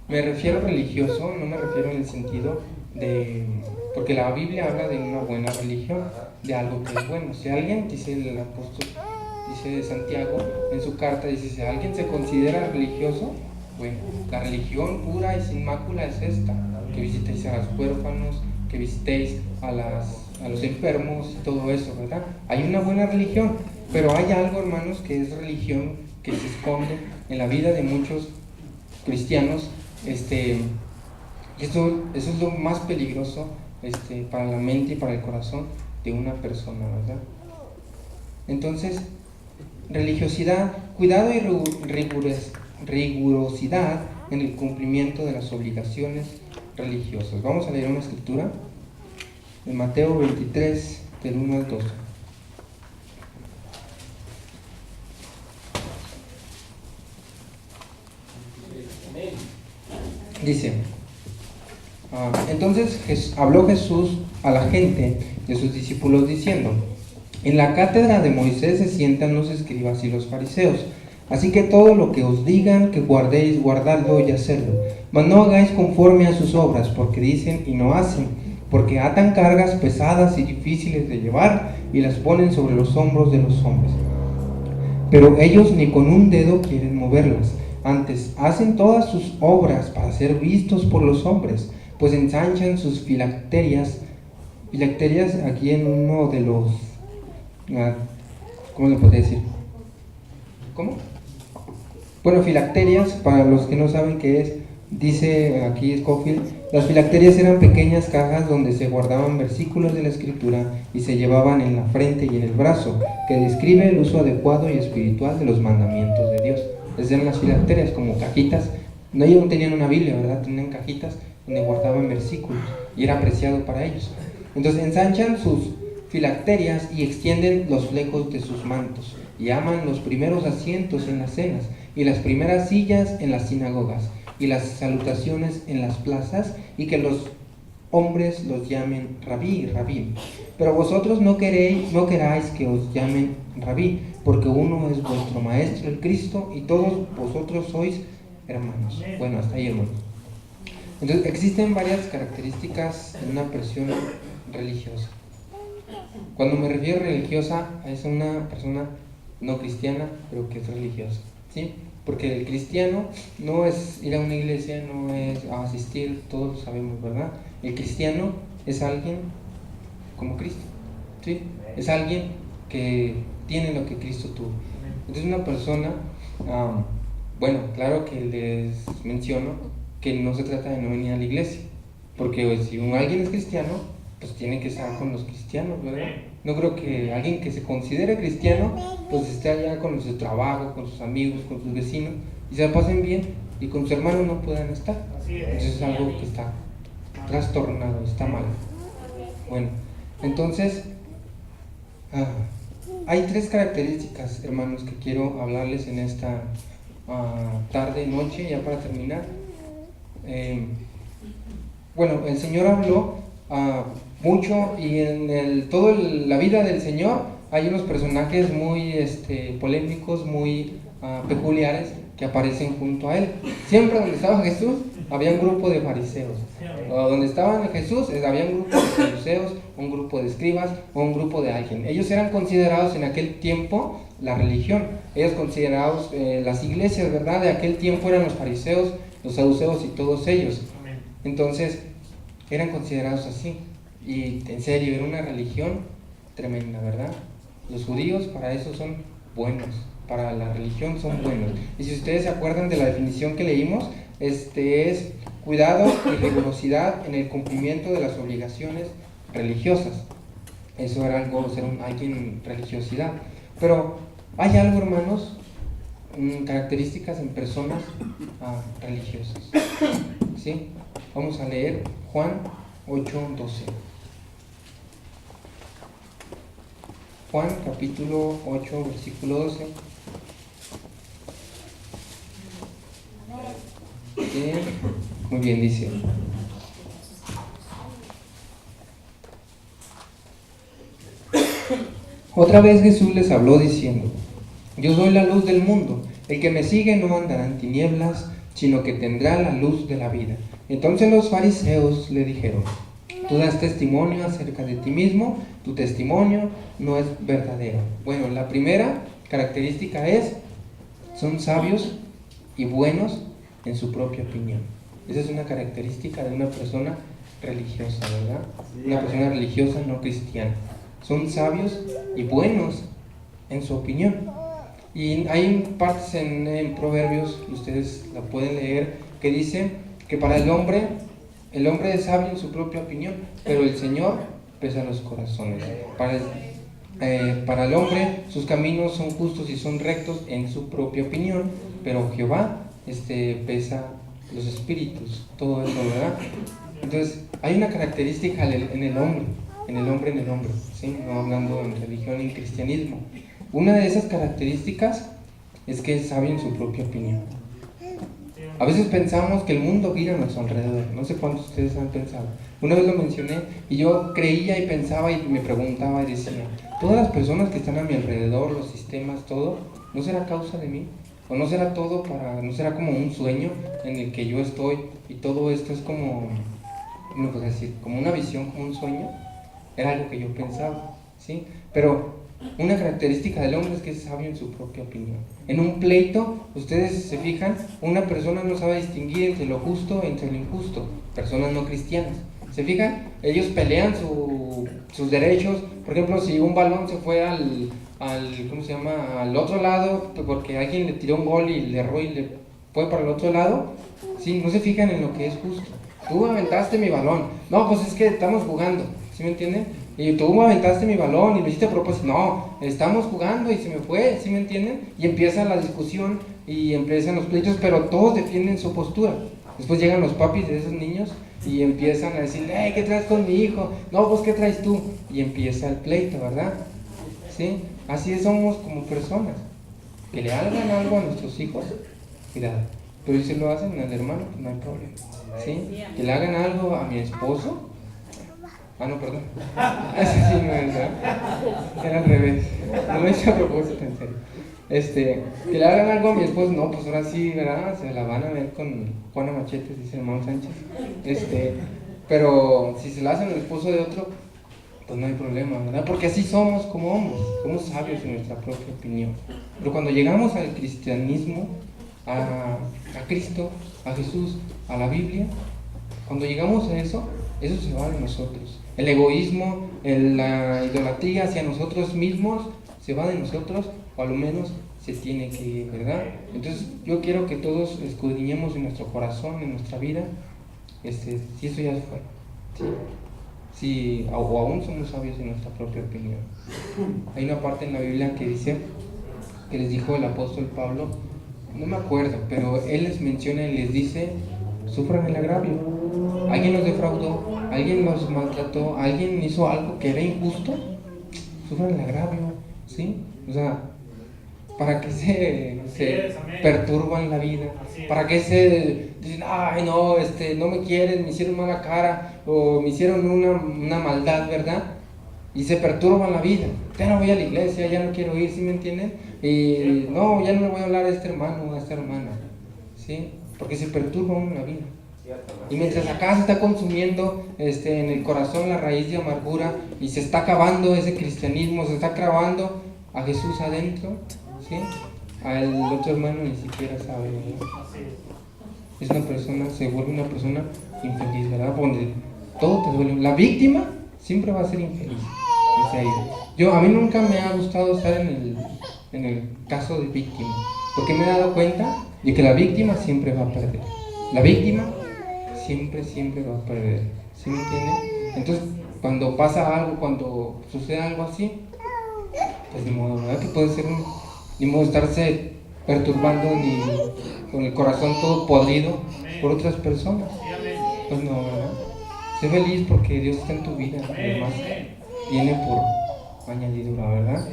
Me refiero a religioso, no me refiero en el sentido de... Porque la Biblia habla de una buena religión, de algo que es bueno. Si alguien, dice el apóstol, dice Santiago en su carta, dice, si alguien se considera religioso, bueno, la religión pura y sin mácula es esta, que visitéis a los huérfanos, que visitéis a los enfermos y todo eso, ¿verdad? Hay una buena religión, pero hay algo, hermanos, que es religión que se esconde en la vida de muchos cristianos, eso es lo más peligroso para la mente y para el corazón, de una persona, ¿verdad? Entonces, religiosidad, cuidado y rigurosidad en el cumplimiento de las obligaciones religiosas. Vamos a leer una escritura de Mateo 23, del 1 al 12. Dice, entonces habló Jesús a la gente de sus discípulos diciendo: en la cátedra de Moisés se sientan los escribas y los fariseos, así que todo lo que os digan que guardéis, guardadlo y hacedlo, mas no hagáis conforme a sus obras, porque dicen y no hacen, porque atan cargas pesadas y difíciles de llevar y las ponen sobre los hombros de los hombres, pero ellos ni con un dedo quieren moverlas. Antes, hacen todas sus obras para ser vistos por los hombres, pues ensanchan sus filacterias aquí en uno de los... ¿cómo le podría decir? ¿Cómo? Bueno, filacterias, para los que no saben qué es, dice aquí Scofield, las filacterias eran pequeñas cajas donde se guardaban versículos de la Escritura y se llevaban en la frente y en el brazo, que describe el uso adecuado y espiritual de los mandamientos de Dios. Esas eran las filacterias, como cajitas. No, ellos no tenían una Biblia, ¿verdad? Tenían cajitas donde guardaban versículos y era apreciado para ellos. Entonces ensanchan sus filacterias y extienden los flecos de sus mantos y aman los primeros asientos en las cenas y las primeras sillas en las sinagogas y las salutaciones en las plazas, y que los hombres los llamen rabí, rabí. Pero vosotros no queráis que os llamen rabí, porque uno es vuestro maestro, el Cristo, y todos vosotros sois hermanos. Bueno, hasta ahí, hermanos. Entonces, existen varias características en una persona religiosa. Cuando me refiero a religiosa, es una persona no cristiana, pero que es religiosa, ¿sí? Porque el cristiano no es ir a una iglesia, no es asistir, todos lo sabemos, ¿verdad? El cristiano es alguien como Cristo, ¿sí? Es alguien que tiene lo que Cristo tuvo. Entonces una persona, bueno, claro que les menciono que no se trata de no venir a la iglesia, porque si alguien es cristiano, pues tiene que estar con los cristianos, ¿verdad? No creo que alguien que se considere cristiano, pues esté allá con su trabajo, con sus amigos, con sus vecinos, y se la pasen bien, y con sus hermanos no puedan estar. Entonces es algo que está trastornado, está mal. Bueno, entonces, hay 3 características, hermanos, que quiero hablarles en esta tarde, noche, ya para terminar. Bueno, el Señor habló mucho, y en toda la vida del Señor hay unos personajes muy polémicos, muy peculiares, que aparecen junto a Él. Siempre donde estaba Jesús había un grupo de fariseos, o donde estaba Jesús había un grupo de saduceos, un grupo de escribas o un grupo de alguien. Ellos eran considerados en aquel tiempo la religión, ellos considerados las iglesias, ¿verdad? De aquel tiempo eran los fariseos, los saduceos y todos ellos. Entonces eran considerados así, y en serio, era una religión tremenda, ¿verdad? Los judíos para eso son buenos, para la religión son buenos. Y si ustedes se acuerdan de la definición que leímos, es cuidado y rigurosidad en el cumplimiento de las obligaciones religiosas. Eso era algo, ser alguien religiosidad. Pero hay algo, hermanos, características en personas religiosas, ¿sí? Vamos a leer Juan 8:12. Juan capítulo 8, versículo 12. Bien. Muy bien, dice: otra vez Jesús les habló diciendo: yo soy la luz del mundo, el que me sigue no andará en tinieblas, sino que tendrá la luz de la vida. Entonces los fariseos le dijeron: tú das testimonio acerca de ti mismo, tu testimonio no es verdadero. Bueno, la primera característica son sabios y buenos en su propia opinión. Esa es una característica de una persona religiosa, ¿verdad? Una persona religiosa no cristiana. Son sabios y buenos en su opinión. Y hay partes en Proverbios, ustedes la pueden leer, que dice que para el hombre es sabio en su propia opinión, pero el Señor pesa los corazones. Para el hombre sus caminos son justos y son rectos en su propia opinión, pero Jehová pesa los espíritus, todo eso, ¿verdad? Entonces hay una característica en el hombre, ¿sí? No hablando en religión y en cristianismo. Una de esas características es que es sabio en su propia opinión. A veces pensamos que el mundo gira a nuestro alrededor. No sé cuántos de ustedes han pensado. Una vez lo mencioné y yo creía y pensaba y me preguntaba y decía, todas las personas que están a mi alrededor, los sistemas, todo, ¿no será causa de mí? ¿O no será todo no será como un sueño en el que yo estoy y todo esto es como, ¿cómo puedo decir? Como una visión, como un sueño? Era algo que yo pensaba, ¿sí? Pero una característica del hombre es que es sabio en su propia opinión. En un pleito, ustedes se fijan, una persona no sabe distinguir entre lo justo e entre lo injusto. Personas no cristianas. ¿Se fijan? Ellos pelean sus derechos. Por ejemplo, si un balón se fue al otro lado, porque alguien le tiró un gol y le erró y le fue para el otro lado, ¿sí? No se fijan en lo que es justo. Tú aventaste mi balón. No, pues es que estamos jugando, ¿sí me entienden? Y tú aventaste mi balón y lo hiciste a propósito. No, estamos jugando y se me fue, ¿sí me entienden? Y empieza la discusión y empiezan los pleitos, pero todos defienden su postura. Después llegan los papis de esos niños y empiezan a decir, ¿qué traes con mi hijo? No, pues ¿qué traes tú? Y empieza el pleito, ¿verdad? ¿Sí? Así somos como personas. Que le hagan algo a nuestros hijos, cuidado. Pero si lo hacen al hermano, pues no hay problema. ¿Sí? Que le hagan algo a mi esposo. No, perdón. Ese sí no es, ¿verdad? Era al revés. No lo hice a propósito, en serio. Que le hagan algo a mi esposo, no, pues ahora sí, ¿verdad? Se la van a ver con Juana Machetes, dice el hermano Sánchez. Pero si se la hacen al esposo de otro, pues no hay problema, ¿verdad? Porque así somos como hombres, somos sabios en nuestra propia opinión. Pero cuando llegamos al cristianismo, a Cristo, a Jesús, a la Biblia, cuando llegamos a eso se va de nosotros. El egoísmo, la idolatría hacia nosotros mismos se va de nosotros, o al menos se tiene que ir, ¿verdad? Entonces yo quiero que todos escudriñemos en nuestro corazón, en nuestra vida, si eso ya fue, ¿sí? Si o aún somos sabios en nuestra propia opinión. Hay una parte en la Biblia que dice, que les dijo el apóstol Pablo, no me acuerdo, pero él les menciona y les dice, sufran el agravio. Alguien los defraudó, alguien los maltrató, alguien hizo algo que era injusto, sufran el agravio, ¿sí? O sea, ¿para qué se perturban la vida? ¿Para qué se dicen, ay no, no me quieren, me hicieron mala cara, o me hicieron una maldad, ¿verdad? Y se perturban la vida. Ya no voy a la iglesia, ya no quiero ir, ¿sí me entienden? Y no, ya no le voy a hablar a este hermano o a esta hermana, ¿sí? Porque se perturba uno la vida. Y mientras acá se está consumiendo en el corazón la raíz de amargura y se está acabando ese cristianismo, se está acabando a Jesús adentro, ¿sí? Al otro hermano ni siquiera sabe, ¿no? Es una persona, se vuelve una persona infeliz, ¿verdad? Donde todo te duele. La víctima siempre va a ser infeliz, en serio. A mí nunca me ha gustado estar en el caso de víctima, porque me he dado cuenta de que la víctima siempre va a perder. La víctima siempre va a perder, ¿sí me entienden? Entonces, cuando pasa algo, cuando sucede algo así, pues ni modo, ¿verdad? Que puede ser ni modo estarse perturbando ni con el corazón todo podrido por otras personas. Pues no, ¿verdad? Sé feliz porque Dios está en tu vida, además viene por añadidura, ¿verdad?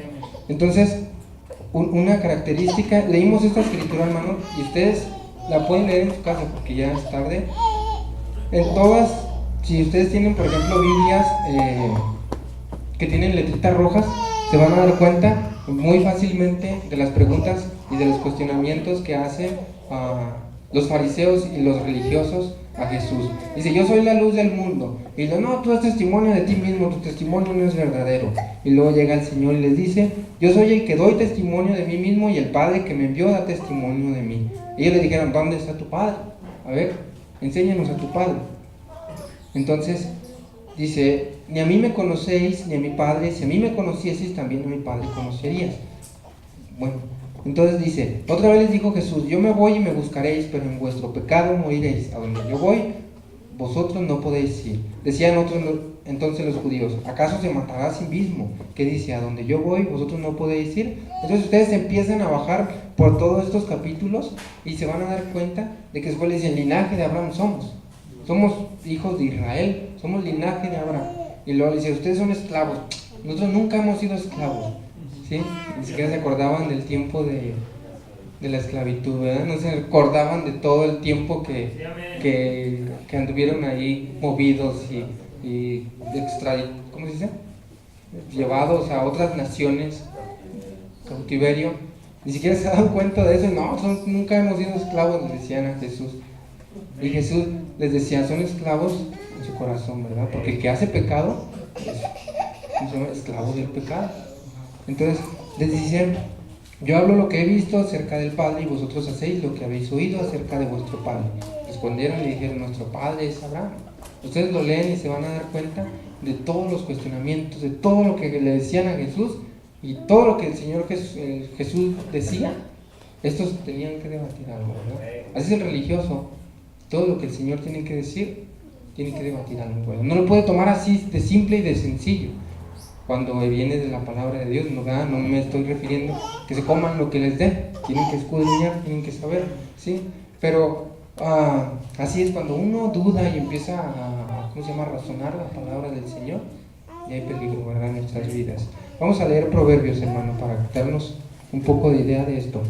Entonces, una característica, leímos esta escritura, hermano, y ustedes la pueden leer en su casa porque ya es tarde. En todas, si ustedes tienen, por ejemplo, Biblias que tienen letritas rojas, se van a dar cuenta muy fácilmente de las preguntas y de los cuestionamientos que hacen los fariseos y los religiosos a Jesús. Dice, yo soy la luz del mundo. Y dice, no, tú das testimonio de ti mismo, tu testimonio no es verdadero. Y luego llega el Señor y les dice, yo soy el que doy testimonio de mí mismo y el Padre que me envió da testimonio de mí. Y ellos le dijeron, ¿dónde está tu Padre? A ver, enséñanos a tu Padre. Entonces dice, ni a mí me conocéis ni a mi Padre, si a mí me conocieseis también a mi Padre conocerías. Bueno, entonces dice, otra vez les dijo Jesús, yo me voy y me buscaréis, pero en vuestro pecado moriréis. A donde yo voy vosotros no podéis ir. Decían otros entonces los judíos, ¿acaso se matará a sí mismo? Que dice, a donde yo voy, vosotros no podéis ir. Entonces ustedes empiezan a bajar por todos estos capítulos y se van a dar cuenta de que después le dicen, linaje de Abraham somos hijos de Israel, somos linaje de Abraham. Y luego le dice, ustedes son esclavos. Nosotros nunca hemos sido esclavos, ¿sí? Ni siquiera se acordaban del tiempo de la esclavitud, ¿verdad? No se acordaban de todo el tiempo que anduvieron ahí movidos y ¿cómo se dice? Llevados a otras naciones, cautiverio. Ni siquiera se daban cuenta de eso. No, nunca hemos sido esclavos, les decían a Jesús. Y Jesús les decía, son esclavos en su corazón, ¿verdad? Porque el que hace pecado es esclavo del pecado. Entonces les decían, yo hablo lo que he visto acerca del Padre y vosotros hacéis lo que habéis oído acerca de vuestro Padre. Respondieron y dijeron, nuestro Padre es Abraham. Ustedes lo leen y se van a dar cuenta de todos los cuestionamientos, de todo lo que le decían a Jesús y todo lo que el Señor Jesús decía. Estos tenían que debatir algo, ¿verdad? Así es el religioso. Todo lo que el Señor tiene que decir, tiene que debatir algo, ¿verdad? No lo puede tomar así de simple y de sencillo. Cuando viene de la palabra de Dios, no me estoy refiriendo que se coman lo que les dé, tienen que escudriñar, tienen que saber, ¿sí? Pero así es, cuando uno duda y empieza a razonar la palabra del Señor, y hay peligro, ¿verdad?, en nuestras vidas. Vamos a leer Proverbios, hermano, para darnos un poco de idea de esto.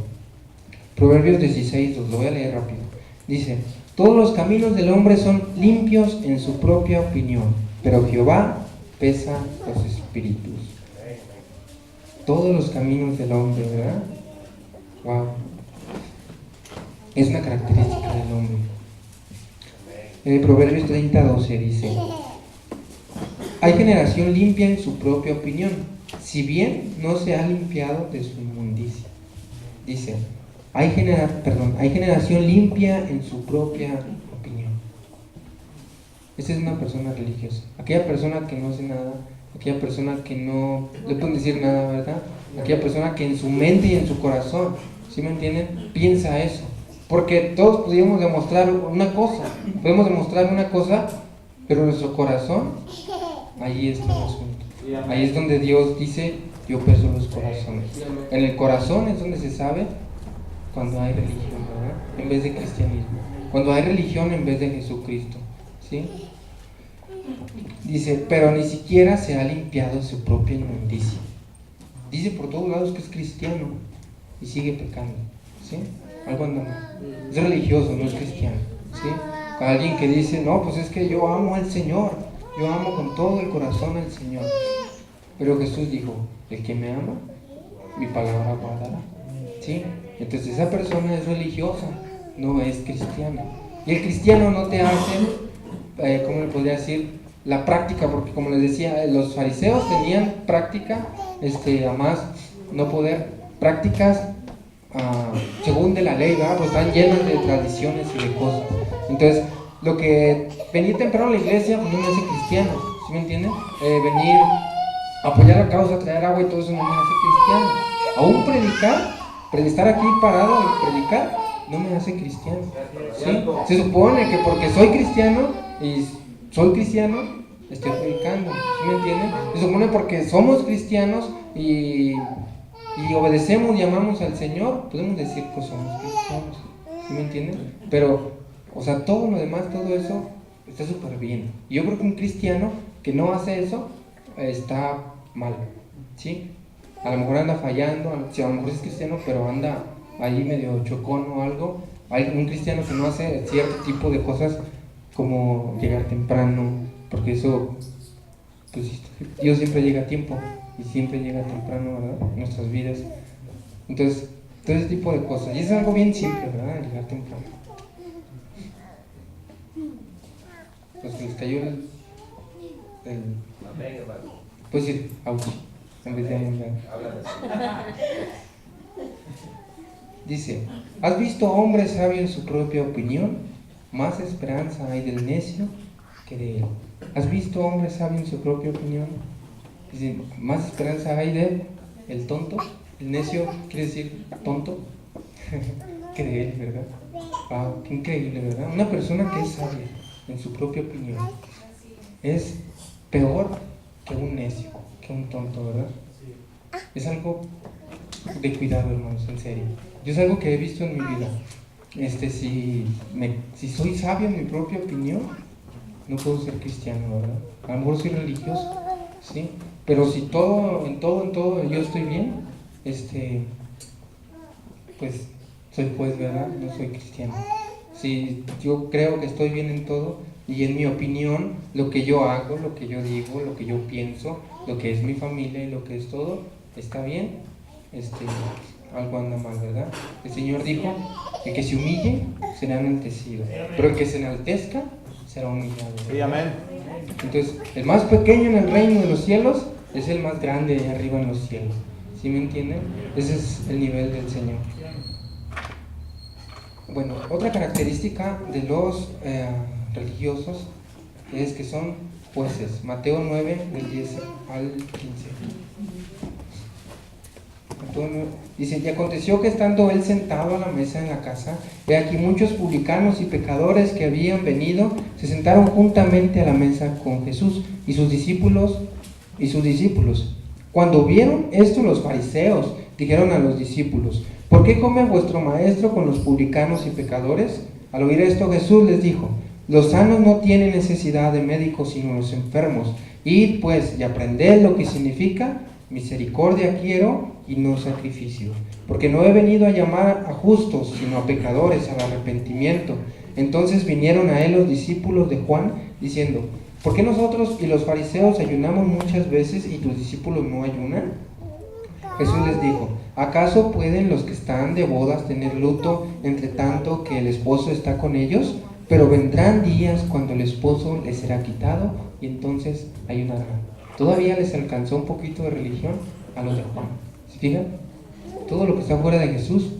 Proverbios 16:2, lo voy a leer rápido. Dice, todos los caminos del hombre son limpios en su propia opinión, pero Jehová pesa los espíritus. Todos los caminos del hombre, ¿verdad? Wow. Es una característica del hombre. Proverbios 30:12 dice, hay generación limpia en su propia opinión, si bien no se ha limpiado de su inmundicia. Dice, hay generación limpia en su propia opinión. Esa es una persona religiosa. Aquella persona que no hace nada, aquella persona que no le pueden decir nada, ¿verdad? Aquella persona que en su mente y en su corazón, ¿sí me entienden?, piensa eso. Porque todos podemos demostrar una cosa, pero nuestro corazón, ahí está el asunto. Ahí es donde Dios dice, yo peso los corazones. En el corazón es donde se sabe cuando hay religión, ¿verdad?, en vez de cristianismo. Cuando hay religión en vez de Jesucristo, ¿sí? Dice, pero ni siquiera se ha limpiado su propia inmundicia. Dice por todos lados que es cristiano y sigue pecando, ¿sí? Algo anda mal. Es religioso, no es cristiano, ¿sí? Alguien que dice, no, pues es que yo amo al Señor, yo amo con todo el corazón al Señor. Pero Jesús dijo, el que me ama, mi palabra guardará, ¿sí? Entonces esa persona es religiosa, no es cristiana. Y el cristiano no te hace, ¿cómo le podría decir?, la práctica, porque como les decía, los fariseos tenían práctica, a más no poder, prácticas según de la ley, ¿verdad? Pues están llenas de tradiciones y de cosas. Entonces, lo que venir temprano a la iglesia, pues no me hace cristiano, ¿sí me entienden? Venir a apoyar la causa, traer agua y todo eso no me hace cristiano. Aún estar aquí parado y predicar, no me hace cristiano, ¿sí? Se supone que porque soy cristiano estoy predicando, ¿sí me entienden? Se supone porque somos cristianos y obedecemos y amamos al Señor, podemos decir que somos cristianos, ¿sí me entienden? Pero, todo lo demás, todo eso está súper bien. Y yo creo que un cristiano que no hace eso está mal, ¿sí? A lo mejor anda fallando, si a lo mejor es cristiano, pero anda ahí medio chocón o algo. Hay un cristiano que no hace cierto tipo de cosas como llegar temprano, porque eso, pues Dios siempre llega a tiempo y siempre llega temprano, ¿verdad?, en nuestras vidas. Entonces, todo ese tipo de cosas, y es algo bien simple, ¿verdad?, llegar temprano. Los que les cayó puedes decir ouch en vez de dice, ¿has visto hombre sabio en su propia opinión? Más esperanza hay del necio que de él. ¿Has visto hombre sabio en su propia opinión? Dice, más esperanza hay de el tonto. El necio quiere decir tonto que de él, ¿verdad? Wow, qué increíble, ¿verdad? Una persona que es sabia en su propia opinión, es peor que un necio, que un tonto, ¿verdad? Es algo de cuidado, hermanos, en serio. Yo es algo que he visto en mi vida. Si soy sabio en mi propia opinión, no puedo ser cristiano, ¿verdad? A lo mejor soy religioso, ¿sí? Pero si en todo yo estoy bien, pues soy juez, ¿verdad? No soy cristiano. Si yo creo que estoy bien en todo y en mi opinión, lo que yo hago, lo que yo digo, lo que yo pienso, lo que es mi familia y lo que es todo, está bien, algo anda mal, ¿verdad? El Señor dijo que se humille será enaltecido, pero el que se enaltezca será humillado, ¿verdad? Sí, amén. Entonces, el más pequeño en el reino de los cielos es el más grande allá arriba en los cielos. ¿Sí me entienden? Ese es el nivel del Señor. Bueno, otra característica de los religiosos es que son jueces. Mateo 9, del 10 al 15. Dice, y aconteció que estando él sentado a la mesa en la casa, he aquí muchos publicanos y pecadores que habían venido, se sentaron juntamente a la mesa con Jesús y sus discípulos. Cuando vieron esto los fariseos, dijeron a los discípulos, ¿por qué come vuestro maestro con los publicanos y pecadores? Al oír esto Jesús les dijo, los sanos no tienen necesidad de médicos sino los enfermos. Id pues y aprended lo que significa misericordia quiero y no sacrificio, porque no he venido a llamar a justos sino a pecadores al arrepentimiento. Entonces vinieron a él los discípulos de Juan diciendo, ¿por qué nosotros y los fariseos ayunamos muchas veces y tus discípulos no ayunan? Jesús les dijo, ¿acaso pueden los que están de bodas tener luto entre tanto que el esposo está con ellos? Pero vendrán días cuando el esposo les será quitado y entonces ayunarán. Todavía les alcanzó un poquito de religión a los de Juan. ¿Se fijan? Todo lo que está fuera de Jesús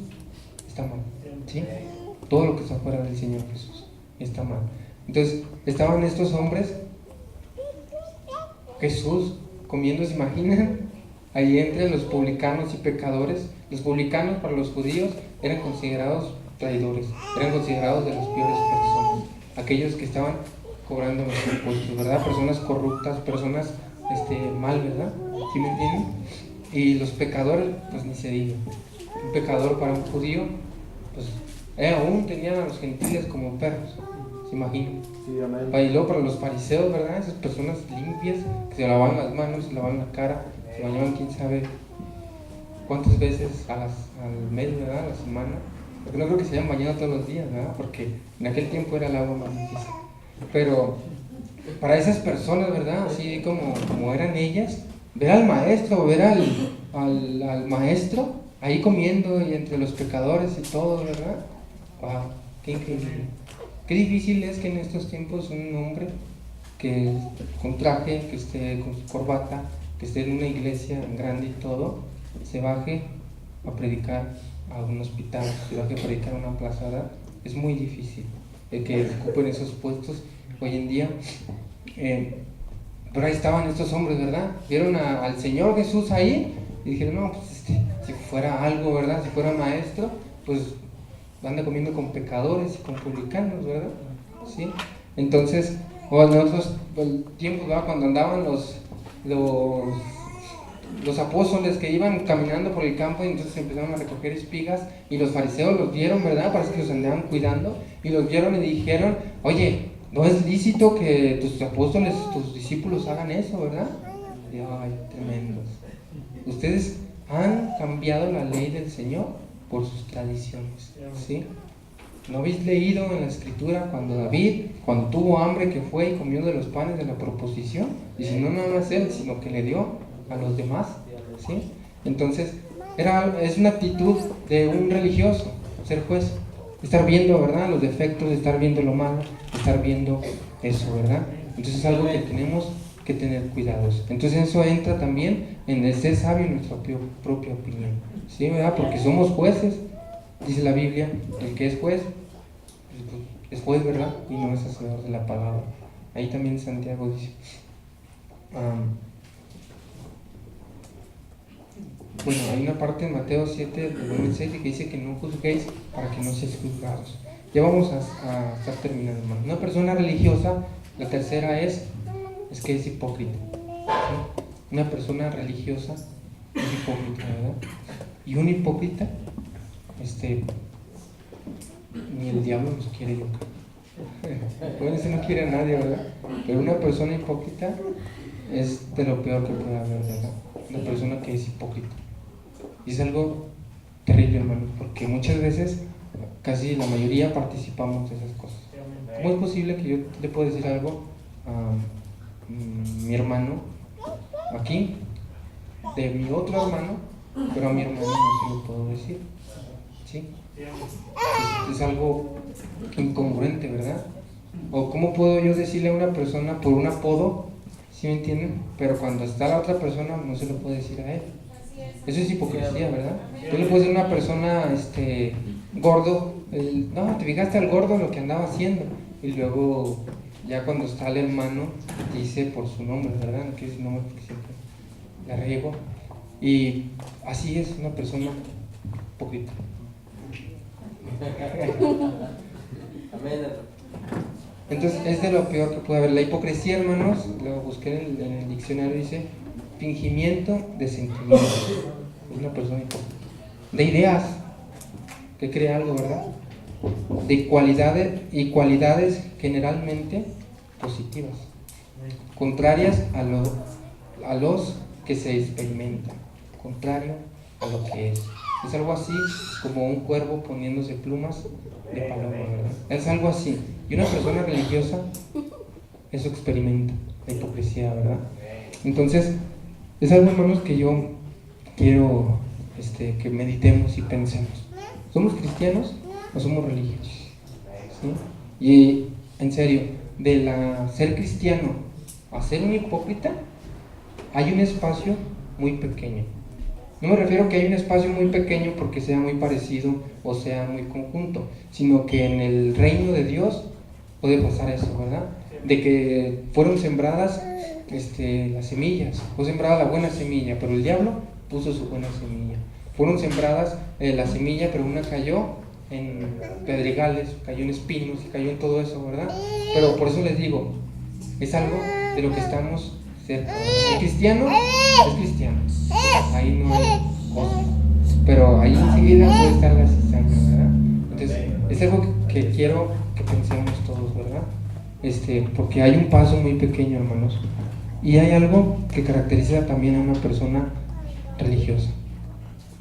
está mal, ¿sí? Todo lo que está fuera del Señor Jesús está mal. Entonces, estaban estos hombres, Jesús comiendo, ¿se imaginan? Ahí entre los publicanos y pecadores. Los publicanos para los judíos eran considerados traidores, eran considerados de las peores personas, aquellos que estaban cobrando los impuestos, ¿verdad? Personas corruptas, personas mal, ¿verdad? ¿Sí me entienden? Y los pecadores, pues ni se diga. Un pecador para un judío, pues aún tenían a los gentiles como perros, ¿se imaginan? Sí, amén. Y luego para los fariseos, ¿verdad? Esas personas limpias, que se lavaban las manos, se lavaban la cara, se bañaban quién sabe cuántas veces al mes, ¿verdad? A la semana. Porque no creo que se hayan bañado todos los días, ¿verdad? Porque en aquel tiempo era el agua más difícil. Pero para esas personas, ¿verdad? Así como eran ellas, ver al maestro, ver al maestro ahí comiendo y entre los pecadores y todo, ¿verdad? ¡Wow! ¡Qué increíble! Qué difícil es que en estos tiempos un hombre que con traje, que esté con su corbata, que esté en una iglesia grande y todo, se baje a predicar a un hospital, se baje a predicar a una plazada. Es muy difícil que ocupen esos puestos hoy en día. Pero ahí estaban estos hombres, ¿verdad? Vieron al Señor Jesús ahí y dijeron, no, pues si fuera algo, ¿verdad? Si fuera maestro, pues anda comiendo con pecadores y con publicanos, ¿verdad? ¿Sí? Entonces, o en otros tiempos, ¿verdad? Cuando andaban los apóstoles que iban caminando por el campo y entonces empezaron a recoger espigas y los fariseos los vieron, ¿verdad? Parece que los andaban cuidando y los vieron y dijeron, oye, no es lícito que tus apóstoles, tus discípulos hagan eso, ¿verdad? Y, ay, tremendos. Ustedes han cambiado la ley del Señor por sus tradiciones, ¿sí? ¿No habéis leído en la Escritura cuando David, cuando tuvo hambre, que fue y comió de los panes de la proposición? Dice, no nada más él, sino que le dio a los demás, ¿sí? Entonces, es una actitud de un religioso, ser juez, estar viendo, ¿verdad?, los defectos, estar viendo lo malo, estar viendo eso, ¿verdad? Entonces es algo que tenemos que tener cuidados. Entonces eso entra también en el ser sabio en nuestra propia opinión, ¿sí, verdad? Porque somos jueces, dice la Biblia, el que es juez, es juez, ¿verdad? Y no es hacedor de la palabra. Ahí también Santiago dice. Bueno, hay una parte en Mateo 7, del 1 al 6, que dice que no juzguéis para que no seáis juzgados. Ya vamos a estar terminando, hermano. Una persona religiosa, la tercera es que es hipócrita. ¿Sí? Una persona religiosa es hipócrita, ¿verdad? Y un hipócrita, ni el diablo los quiere, yo creo. Bueno, ese no quiere a nadie, ¿verdad? Pero una persona hipócrita es de lo peor que puede haber, ¿verdad? Una persona que es hipócrita. Y es algo terrible, hermano, porque muchas veces, casi la mayoría, participamos de esas cosas. ¿Cómo es posible que yo le pueda decir algo a mi hermano aquí, de mi otro hermano, pero a mi hermano no se lo puedo decir? ¿Sí? Es algo incongruente, ¿verdad? O ¿cómo puedo yo decirle a una persona por un apodo, ¿sí me entienden? Pero cuando está la otra persona no se lo puedo decir a él. Eso es hipocresía, ¿verdad? Yo le puedo decir a una persona, gordo, no, te fijaste al gordo lo que andaba haciendo, y luego ya cuando está el hermano dice por su nombre, ¿verdad? No quiero decir nombre porque siempre la riego. Y así es una persona hipócrita. Entonces es de lo peor que puede haber. La hipocresía, hermanos, lo busqué en el diccionario, dice fingimiento de sentimientos. Es una persona hipócrita. De ideas, que cree algo, ¿verdad? De cualidades generalmente positivas, contrarias a los que se experimentan, contrario a lo que es. Es algo así como un cuervo poniéndose plumas de paloma, ¿verdad? Es algo así. Y una persona religiosa eso experimenta, la hipocresía, ¿verdad? Entonces, es algo, hermanos, que yo quiero que meditemos y pensemos. ¿Somos cristianos o somos religiosos? ¿Sí? Y en serio, ser cristiano a ser un hipócrita, hay un espacio muy pequeño. No me refiero a que hay un espacio muy pequeño porque sea muy parecido o sea muy conjunto, sino que en el reino de Dios puede pasar eso, ¿verdad? De que fueron sembradas las semillas, fue sembrada la buena semilla, pero el diablo puso su buena semilla. Fueron sembradas la semilla, pero una cayó en pedregales, cayó en espinos, cayó en todo eso, ¿verdad? Pero por eso les digo, es algo de lo que estamos cerca. El cristiano es cristiano, ahí no hay cosas, pero ahí enseguida puede estar la cizaña, ¿verdad? Entonces, es algo que quiero que pensemos todos, ¿verdad? Porque hay un paso muy pequeño, hermanos, y hay algo que caracteriza también a una persona religiosa.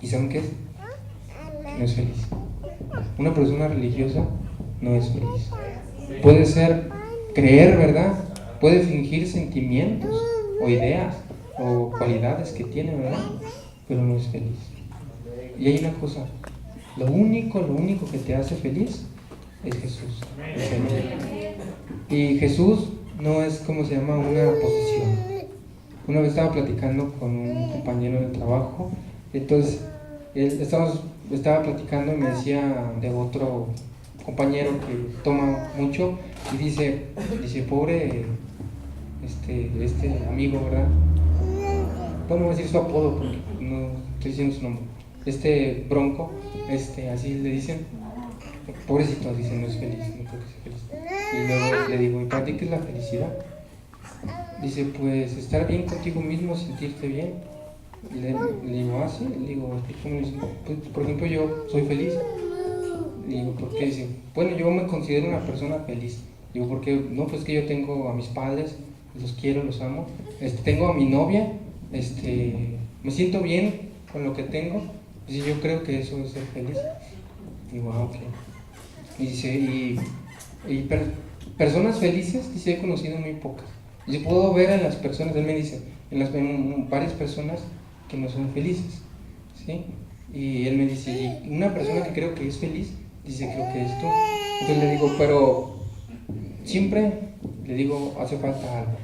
¿Y saben qué es? No es feliz. Una persona religiosa no es feliz. Puede creer, ¿verdad? Puede fingir sentimientos o ideas o cualidades que tiene, ¿verdad? Pero no es feliz. Y hay una cosa, lo único que te hace feliz es Jesús, el Señor. Y Jesús no es, ¿cómo se llama?, una posición. Una vez estaba platicando con un compañero de trabajo, entonces él estaba platicando y me decía de otro compañero que toma mucho y dice pobre este amigo, ¿verdad? Bueno, voy a decir su apodo porque no estoy diciendo su nombre. Bronco, así le dicen, pobrecito, dice, no es feliz, no creo que sea feliz. Y luego le digo, ¿y para ti qué es la felicidad? Dice, pues estar bien contigo mismo, sentirte bien. Y le digo, ¿sí? Le digo, pues, por ejemplo, yo soy feliz. Le digo, ¿por qué? Dice, bueno, yo me considero una persona feliz. Digo, ¿por qué? No, pues que yo tengo a mis padres, los quiero, los amo. Tengo a mi novia, me siento bien con lo que tengo. Dice, yo creo que eso es ser feliz. Digo, ok. Y dice, personas felices, dice, he conocido muy pocas. Y puedo ver en las personas, él me dice, en varias personas que no son felices, ¿sí? Y él me dice, y una persona que creo que es feliz, dice, creo que es tú. Entonces le digo, pero siempre, le digo, hace falta algo.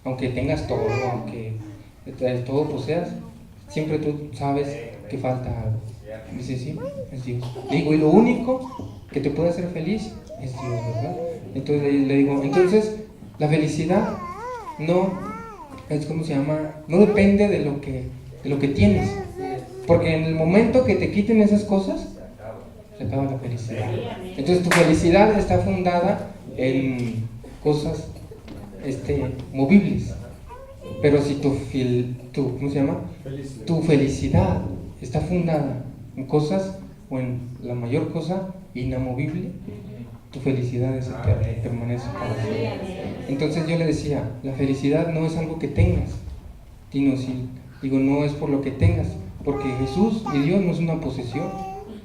Aunque tengas todo, aunque todo poseas, siempre tú sabes que falta algo. Y dice, sí, es Dios. Le digo, y lo único que te puede hacer feliz es Dios, ¿verdad? Entonces le digo, entonces la felicidad no es, ¿cómo se llama? No depende de lo que tienes, porque en el momento que te quiten esas cosas se acaba la felicidad. Entonces tu felicidad está fundada en cosas movibles. Pero si ¿cómo se llama? Tu felicidad está fundada en cosas o en la mayor cosa inamovible, tu felicidad es eterna y permanece para siempre. Entonces yo le decía, la felicidad no es algo que tengas, sino no es por lo que tengas, porque Jesús y Dios no es una posesión.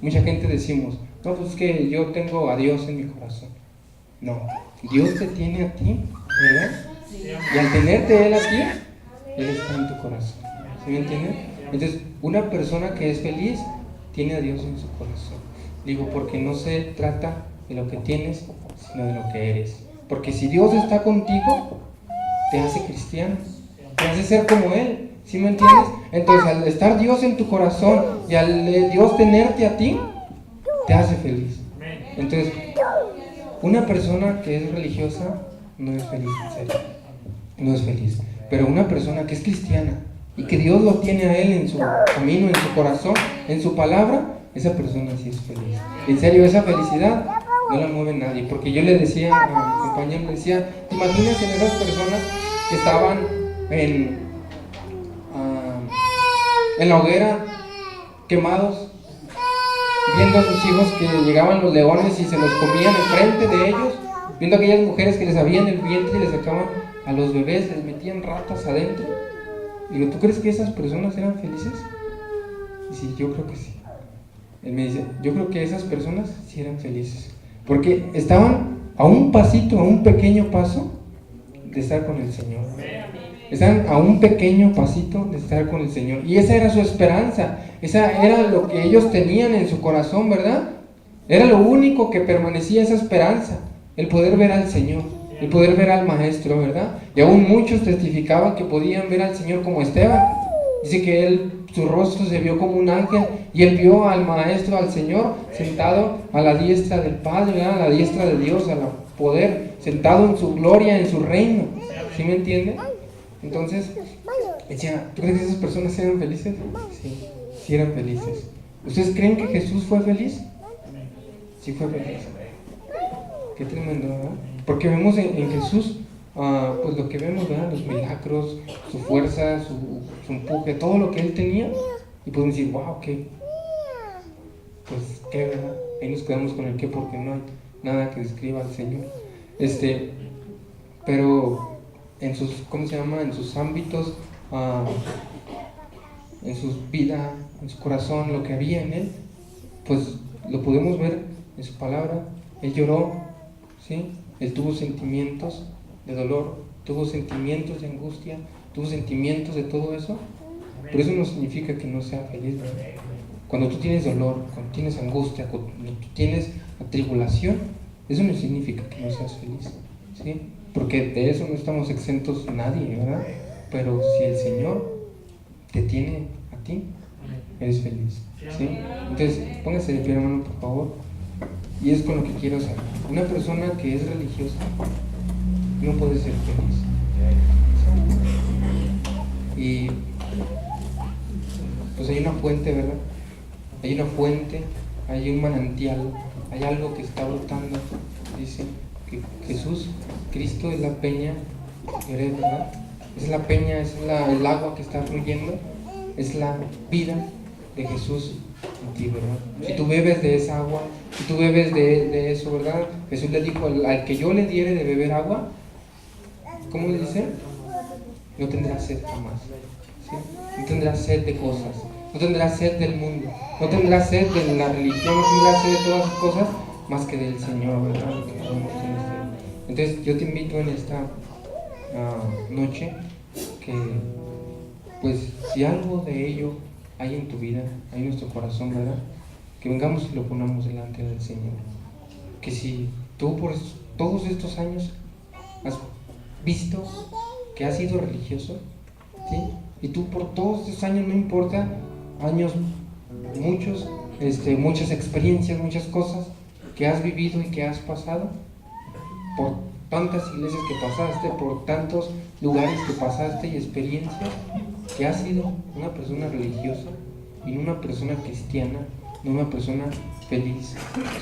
Mucha gente decimos, no, pues es que yo tengo a Dios en mi corazón. No, Dios te tiene a ti, ¿verdad? Y al tenerte Él a ti, Él está en tu corazón. ¿Sí me entienden? Entonces, una persona que es feliz tiene a Dios en su corazón. Digo, porque no se trata de lo que tienes, sino de lo que eres. Porque si Dios está contigo, te hace cristiano, te hace ser como Él. ¿Sí me entiendes? Entonces, al estar Dios en tu corazón y al Dios tenerte a ti, te hace feliz. Entonces, una persona que es religiosa no es feliz, en serio. No es feliz. Pero una persona que es cristiana y que Dios lo tiene a él en su camino, en su corazón, en su palabra, esa persona sí es feliz. En serio, esa felicidad no la mueve nadie. Porque yo le decía a mi compañero, le decía, ¿te imaginas en esas personas que estaban en la hoguera, quemados, viendo a sus hijos que llegaban los leones y se los comían enfrente de ellos, viendo a aquellas mujeres que les abrían el vientre y les sacaban a los bebés, les metían ratas adentro? Digo, ¿tú crees que esas personas eran felices? Y sí, yo creo que sí. Él me dice, yo creo que esas personas sí eran felices, porque estaban a un pasito, a un pequeño paso de estar con el Señor. Están a un pequeño pasito de estar con el Señor. Y esa era su esperanza, esa era lo que ellos tenían en su corazón, ¿verdad? Era lo único que permanecía, esa esperanza, el poder ver al Señor, el poder ver al Maestro, ¿verdad? Y aún muchos testificaban que podían ver al Señor como Esteban. Dice que su rostro se vio como un ángel y él vio al Maestro, al Señor, sentado a la diestra del Padre, ¿verdad? A la diestra de Dios, a la poder, sentado en su gloria, en su reino. ¿Sí me entiende? Entonces, decía, ¿tú crees que esas personas eran felices? Sí, sí eran felices. ¿Ustedes creen que Jesús fue feliz? Sí fue feliz. Qué tremendo, ¿verdad? Porque vemos en Jesús, pues lo que vemos, ¿verdad? Los milagros, su fuerza, su empuje, todo lo que Él tenía. Y podemos decir, wow, ¿qué? Pues, ¿qué, verdad? Ahí nos quedamos con el qué, porque no hay nada que describa al Señor. Pero en sus, ¿cómo se llama? En sus ámbitos, en su vida, en su corazón, lo que había en Él, pues lo podemos ver en su palabra. Él lloró, ¿sí? Él tuvo sentimientos de dolor, tuvo sentimientos de angustia, tuvo sentimientos de todo eso. Pero eso no significa que no sea feliz, ¿verdad? Cuando tú tienes dolor, cuando tienes angustia, cuando tú tienes tribulación, eso no significa que no seas feliz, ¿sí? Porque de eso no estamos exentos nadie, ¿verdad? Pero si el Señor te tiene a ti, eres feliz, ¿sí? Entonces, póngase de pie, hermano, por favor. Y es con lo que quiero saber. Una persona que es religiosa no puede ser feliz. Y pues hay una fuente, ¿verdad? Hay una fuente, hay un manantial, hay algo que está brotando. Dice que Jesús, Cristo es la peña, ¿verdad? Es la peña, es el agua que está fluyendo, es la vida de Jesús en ti, ¿verdad? Si tú bebes de esa agua, si tú bebes de eso, ¿verdad? Jesús le dijo, al que yo le diere de beber agua, ¿cómo le dice? No tendrás sed jamás, ¿sí? No tendrás sed de cosas, no tendrás sed del mundo, no tendrás sed de la religión, no tendrás sed de todas las cosas más que del Señor, ¿verdad? Entonces yo te invito en esta noche que, pues, si algo de ello hay en tu vida, hay en nuestro corazón, ¿verdad? Que vengamos y lo ponamos delante del Señor. Que si tú por todos estos años has visto que has sido religioso, ¿sí? Y tú por todos estos años, no importa, años muchos, muchas experiencias, muchas cosas que has vivido y que has pasado, por tantas iglesias que pasaste, por tantos lugares que pasaste y experiencias, que has sido una persona religiosa y una persona cristiana no una persona feliz,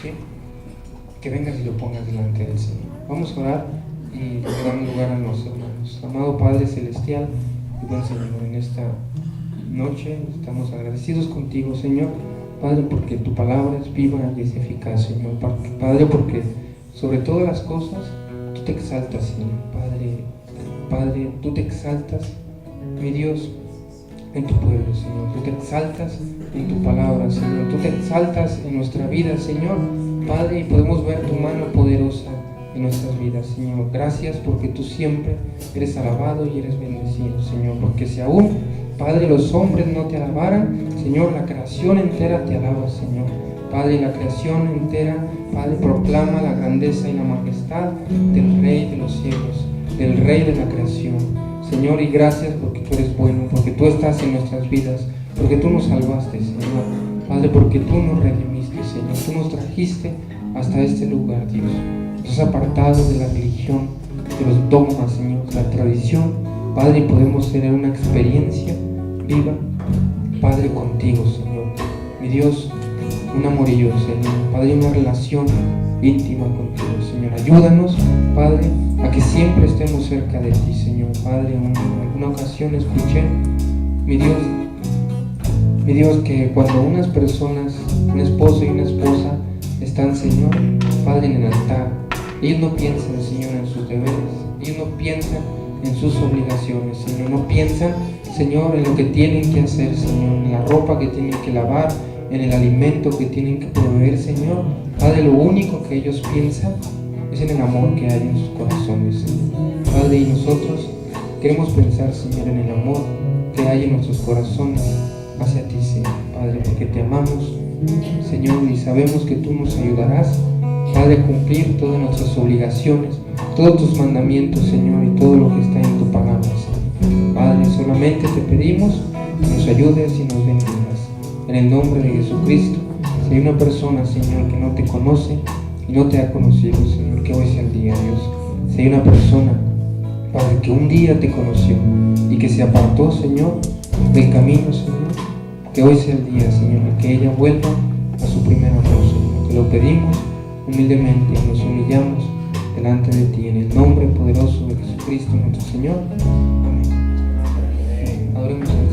¿sí? Que vengas y lo pongas delante del Señor. Vamos a orar y le damos lugar a los hermanos. Amado Padre Celestial y buen Señor, en esta noche estamos agradecidos contigo, Señor, Padre, porque tu palabra es viva y es eficaz, Señor. Padre, porque sobre todas las cosas tú te exaltas, Señor. Padre, tú te exaltas, mi Dios, en tu pueblo, Señor. Tú te exaltas en tu palabra, Señor. Tú te exaltas en nuestra vida, Señor, Padre, y podemos ver tu mano poderosa en nuestras vidas, Señor. Gracias porque tú siempre eres alabado y eres bendecido, Señor. Porque si aún, Padre, los hombres no te alabaran, Señor, la creación entera te alaba, Señor. Padre, la creación entera, Padre, proclama la grandeza y la majestad del Rey de los cielos, del Rey de la creación, Señor. Y gracias porque tú eres bueno, porque tú estás en nuestras vidas, porque tú nos salvaste, Señor. Padre, porque tú nos redimiste, Señor. Tú nos trajiste hasta este lugar, Dios. Nos has apartado de la religión, de los dogmas, Señor, de la tradición, Padre, y podemos tener una experiencia viva, Padre, contigo, Señor. Mi Dios, un amorío, Señor. Padre, una relación íntima contigo, Señor. Ayúdanos, Padre, a que siempre estemos cerca de ti, Señor. Padre, en alguna ocasión escuché, mi Dios, que cuando unas personas, un esposo y una esposa, están, Señor, Padre, en el altar, ellos no piensan, Señor, en sus deberes, ellos no piensan en sus obligaciones, Señor, no piensan, Señor, en lo que tienen que hacer, Señor, en la ropa que tienen que lavar, en el alimento que tienen que proveer, Señor. Padre, lo único que ellos piensan es en el amor que hay en sus corazones, Señor. Padre, y nosotros queremos pensar, Señor, en el amor que hay en nuestros corazones hacia ti, Señor, Padre, porque te amamos, Señor, y sabemos que tú nos ayudarás, Padre, a cumplir todas nuestras obligaciones, todos tus mandamientos, Señor, y todo lo que está en tu palabra, Señor. Padre, solamente te pedimos que nos ayudes y nos bendigas. En el nombre de Jesucristo, si hay una persona, Señor, que no te conoce y no te ha conocido, Señor, que hoy sea el día, Dios. Si hay una persona, Padre, que un día te conoció y que se apartó, Señor, del camino, Señor, que hoy sea el día, Señor, que ella vuelva a su primer amor, Señor. Te lo pedimos humildemente y nos humillamos delante de ti, en el nombre poderoso de Jesucristo, nuestro Señor. Amén. Adoremos al Señor.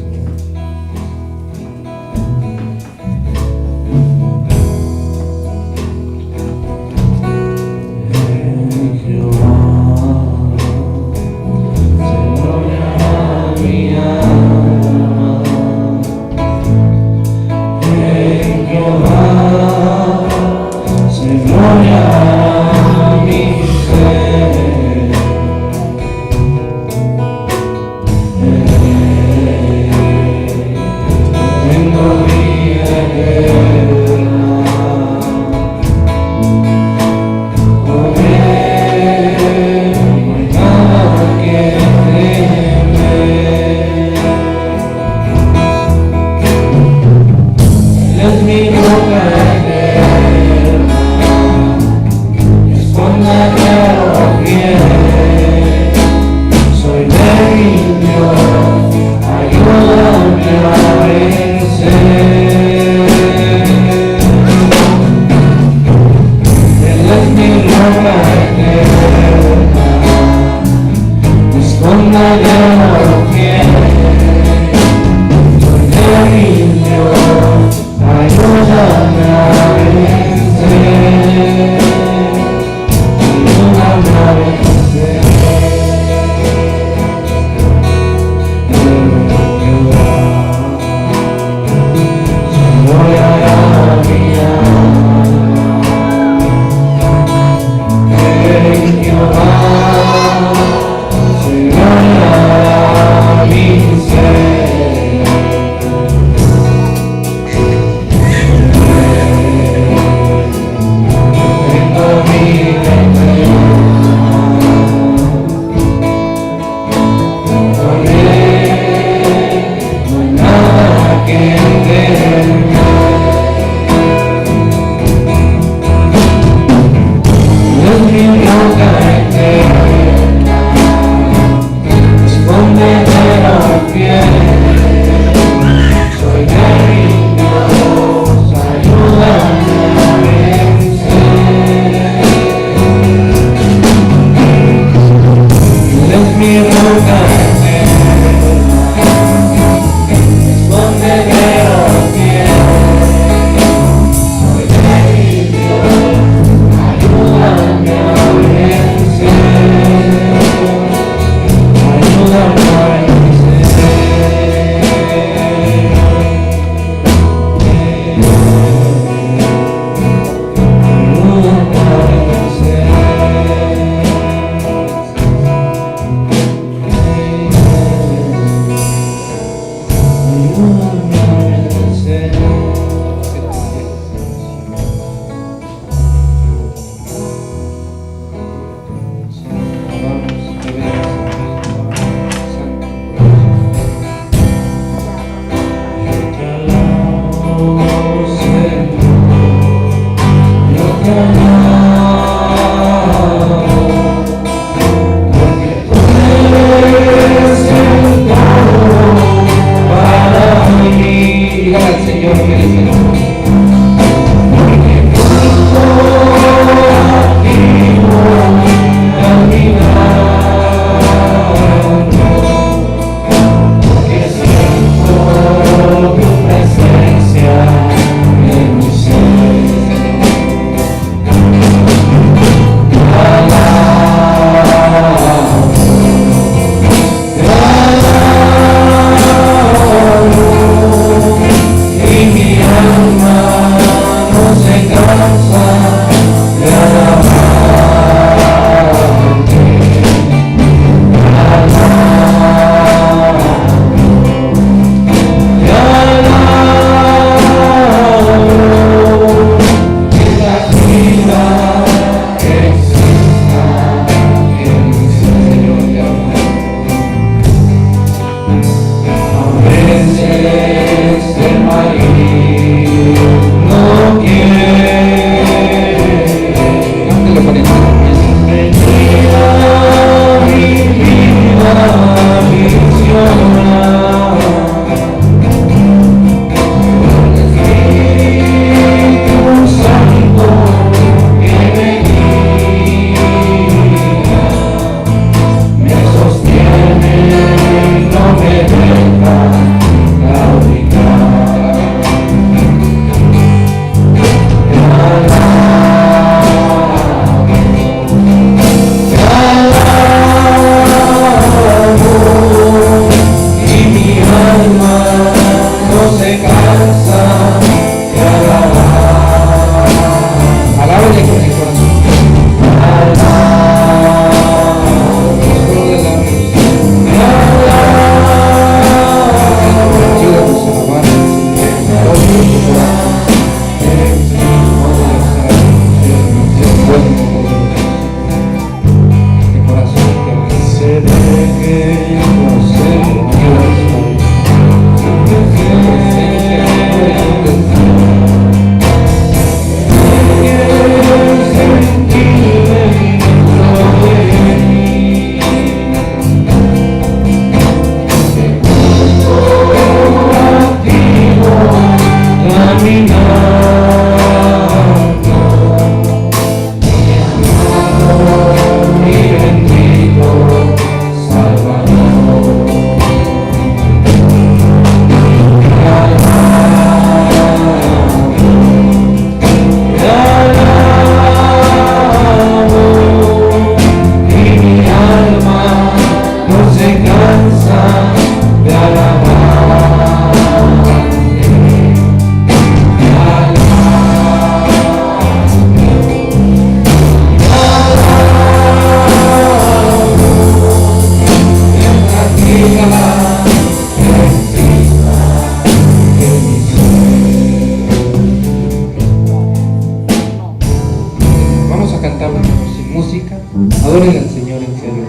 Adoren al Señor en serio.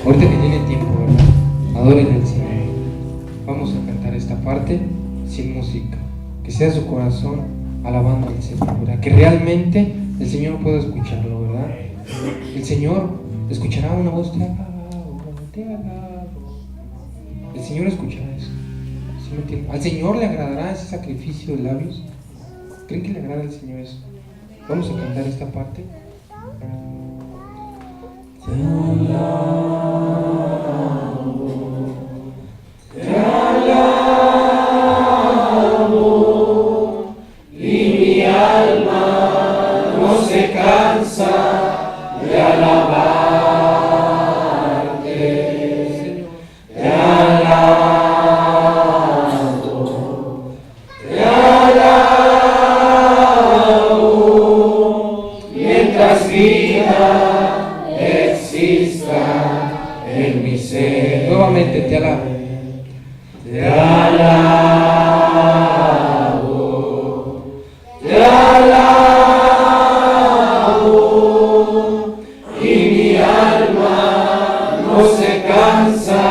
Ahorita que tiene tiempo, ¿verdad? Adoren al Señor. Vamos a cantar esta parte sin música. Que sea su corazón alabando al Señor, ¿verdad? Que realmente el Señor pueda escucharlo, ¿verdad? El Señor escuchará una voz, te alabo, te alabo. El Señor escuchará eso. ¿Sí me entienden? ¿Al Señor le agradará ese sacrificio de labios? ¿Creen que le agrada al Señor eso? Vamos a cantar esta parte. Te alabo, y mi alma no se cansa de alabarte. Te alabo, mientras vida exista en mi ser. Nuevamente te alabo. Te alabo, te alabo, y mi alma no se cansa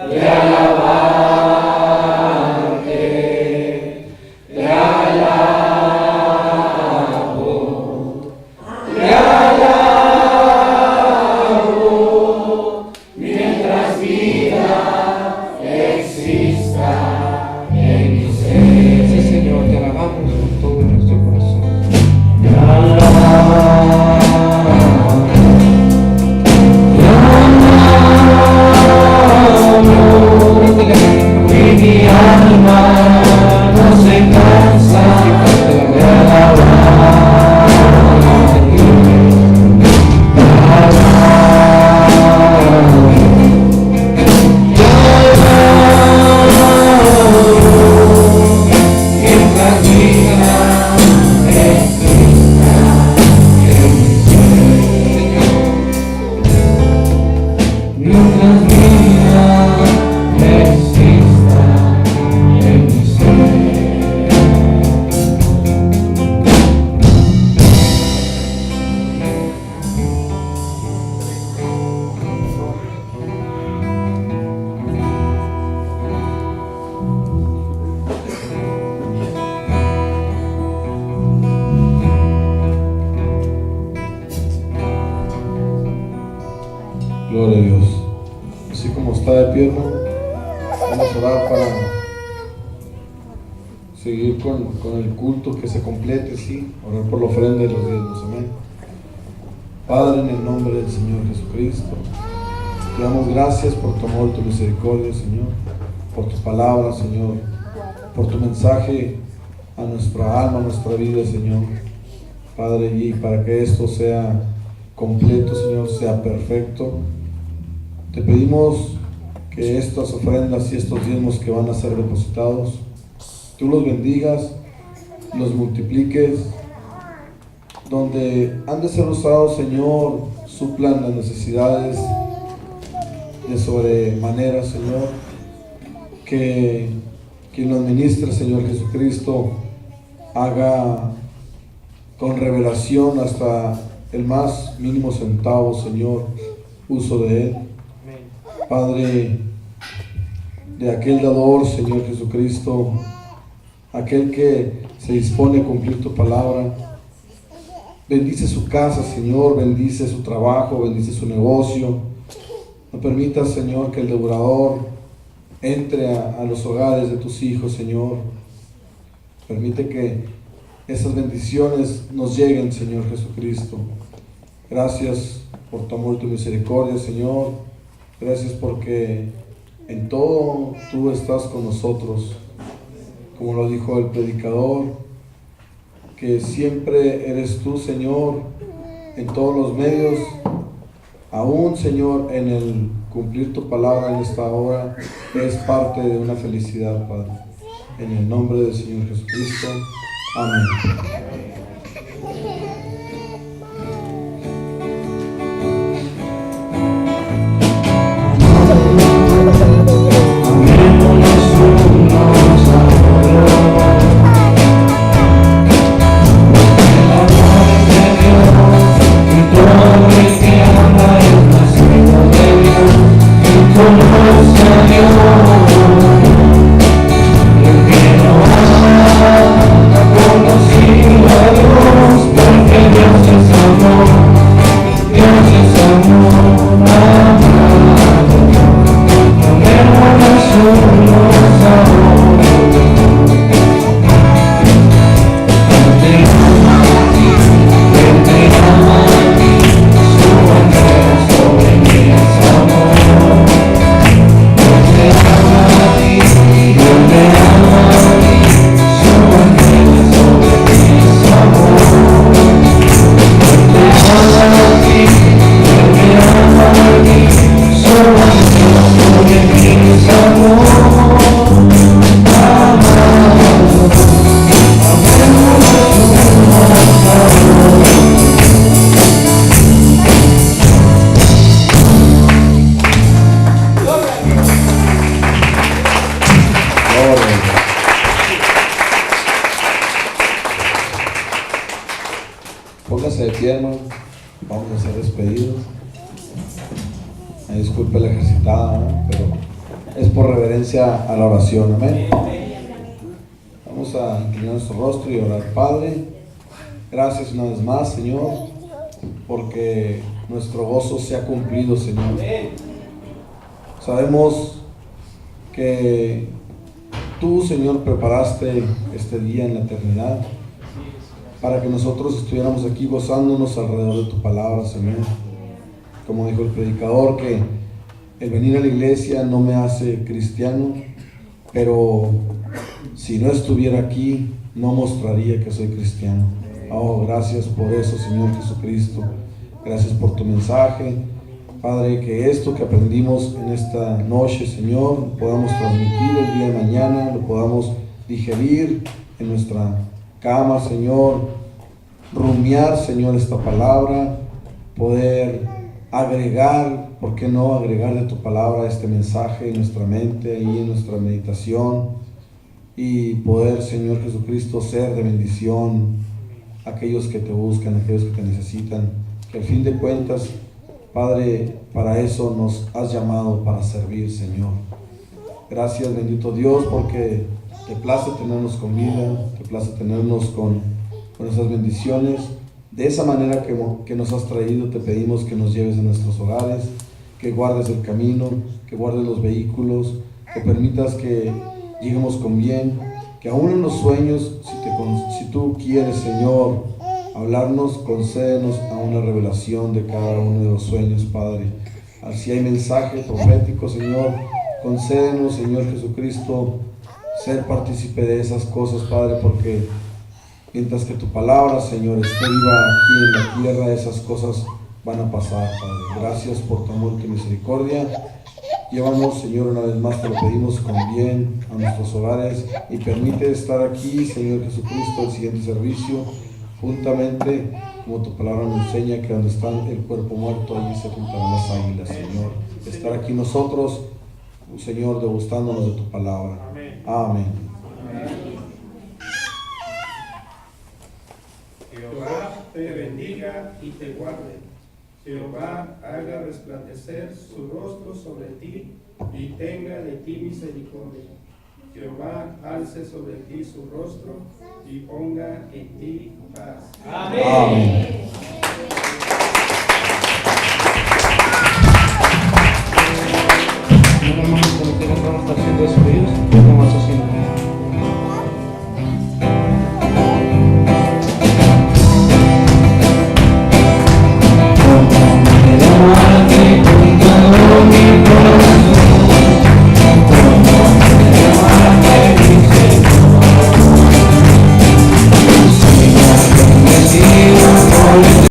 de alabarte. Te alabo, te alabo, mientras vida exista en mi ser. Sí, Señor, te alabamos con todo nuestro corazón. Te alabo, y mi alma no se cansa de Gloria a Dios. Así como está de pie, hermano, vamos a orar para seguir con el culto, que se complete, sí, orar por la ofrenda y los diezmos, amén. Padre, en el nombre del Señor Jesucristo, te damos gracias por tu amor y tu misericordia, Señor, por tu palabra, Señor, por tu mensaje a nuestra alma, a nuestra vida, Señor. Padre, y para que esto sea completo, Señor, sea perfecto, te pedimos que estas ofrendas y estos diezmos que van a ser depositados, tú los bendigas, los multipliques, donde han de ser usados, Señor, suplan las necesidades de sobremanera, Señor, que quien lo administre, Señor Jesucristo, haga con revelación hasta el más mínimo centavo, Señor, uso de él. Padre, de aquel dador, Señor Jesucristo, aquel que se dispone a cumplir tu palabra, bendice su casa, Señor, bendice su trabajo, bendice su negocio. No permitas, Señor, que el devorador entre a los hogares de tus hijos, Señor. Permite que esas bendiciones nos lleguen, Señor Jesucristo. Gracias por tu amor y tu misericordia, Señor. Gracias porque en todo tú estás con nosotros. Como lo dijo el predicador, que siempre eres tú, Señor, en todos los medios, aún, Señor, en el cumplir tu palabra en esta hora, es parte de una felicidad, Padre. En el nombre del Señor Jesucristo. Amén. El amor de Dios y todo el que Póngase de pie, hermano. Vamos a ser despedidos. Disculpe la ejercitada, ¿no? Pero es por reverencia a la oración. Amén. Vamos a inclinar nuestro rostro y orar. Padre, gracias una vez más, Señor, porque nuestro gozo se ha cumplido, Señor. Sabemos que tú, Señor, preparaste este día en la eternidad para que nosotros estuviéramos aquí gozándonos alrededor de tu palabra, Señor. Como dijo el predicador, que el venir a la iglesia no me hace cristiano, pero si no estuviera aquí, no mostraría que soy cristiano. Oh, gracias por eso, Señor Jesucristo. Gracias por tu mensaje. Padre, que esto que aprendimos en esta noche, Señor, lo podamos transmitir el día de mañana, lo podamos digerir en nuestra cama, Señor, rumiar, Señor, esta palabra, poder agregar, ¿por qué no agregar de tu palabra este mensaje en nuestra mente, ahí en nuestra meditación, y poder, Señor Jesucristo, ser de bendición a aquellos que te buscan, a aquellos que te necesitan, que al fin de cuentas, Padre, para eso nos has llamado, para servir, Señor. Gracias, bendito Dios, porque te place tenernos con vida, te place tenernos con esas bendiciones. De esa manera que nos has traído, te pedimos que nos lleves a nuestros hogares, que guardes el camino, que guardes los vehículos, que permitas que lleguemos con bien, que aún en los sueños, si tú quieres, Señor, hablarnos, concédenos a una revelación de cada uno de los sueños, Padre. Si hay mensaje profético, Señor, concédenos, Señor Jesucristo, ser partícipe de esas cosas, Padre, porque mientras que tu palabra, Señor, esté viva aquí en la tierra, esas cosas van a pasar, Padre. Gracias por tu amor y tu misericordia. Llévanos, Señor, una vez más te lo pedimos con bien a nuestros hogares y permite estar aquí, Señor Jesucristo, el siguiente servicio, juntamente, como tu palabra nos enseña, que donde está el cuerpo muerto, allí se juntarán las águilas, Señor. Estar aquí nosotros, Señor, degustándonos de tu palabra. Amén. Jehová te bendiga y te guarde. Jehová haga resplandecer su rostro sobre ti y tenga de ti misericordia. Jehová alce sobre ti su rostro y ponga en ti paz. Amén. Amén. No, hermanos, como que vamos a estar siendo despedidos.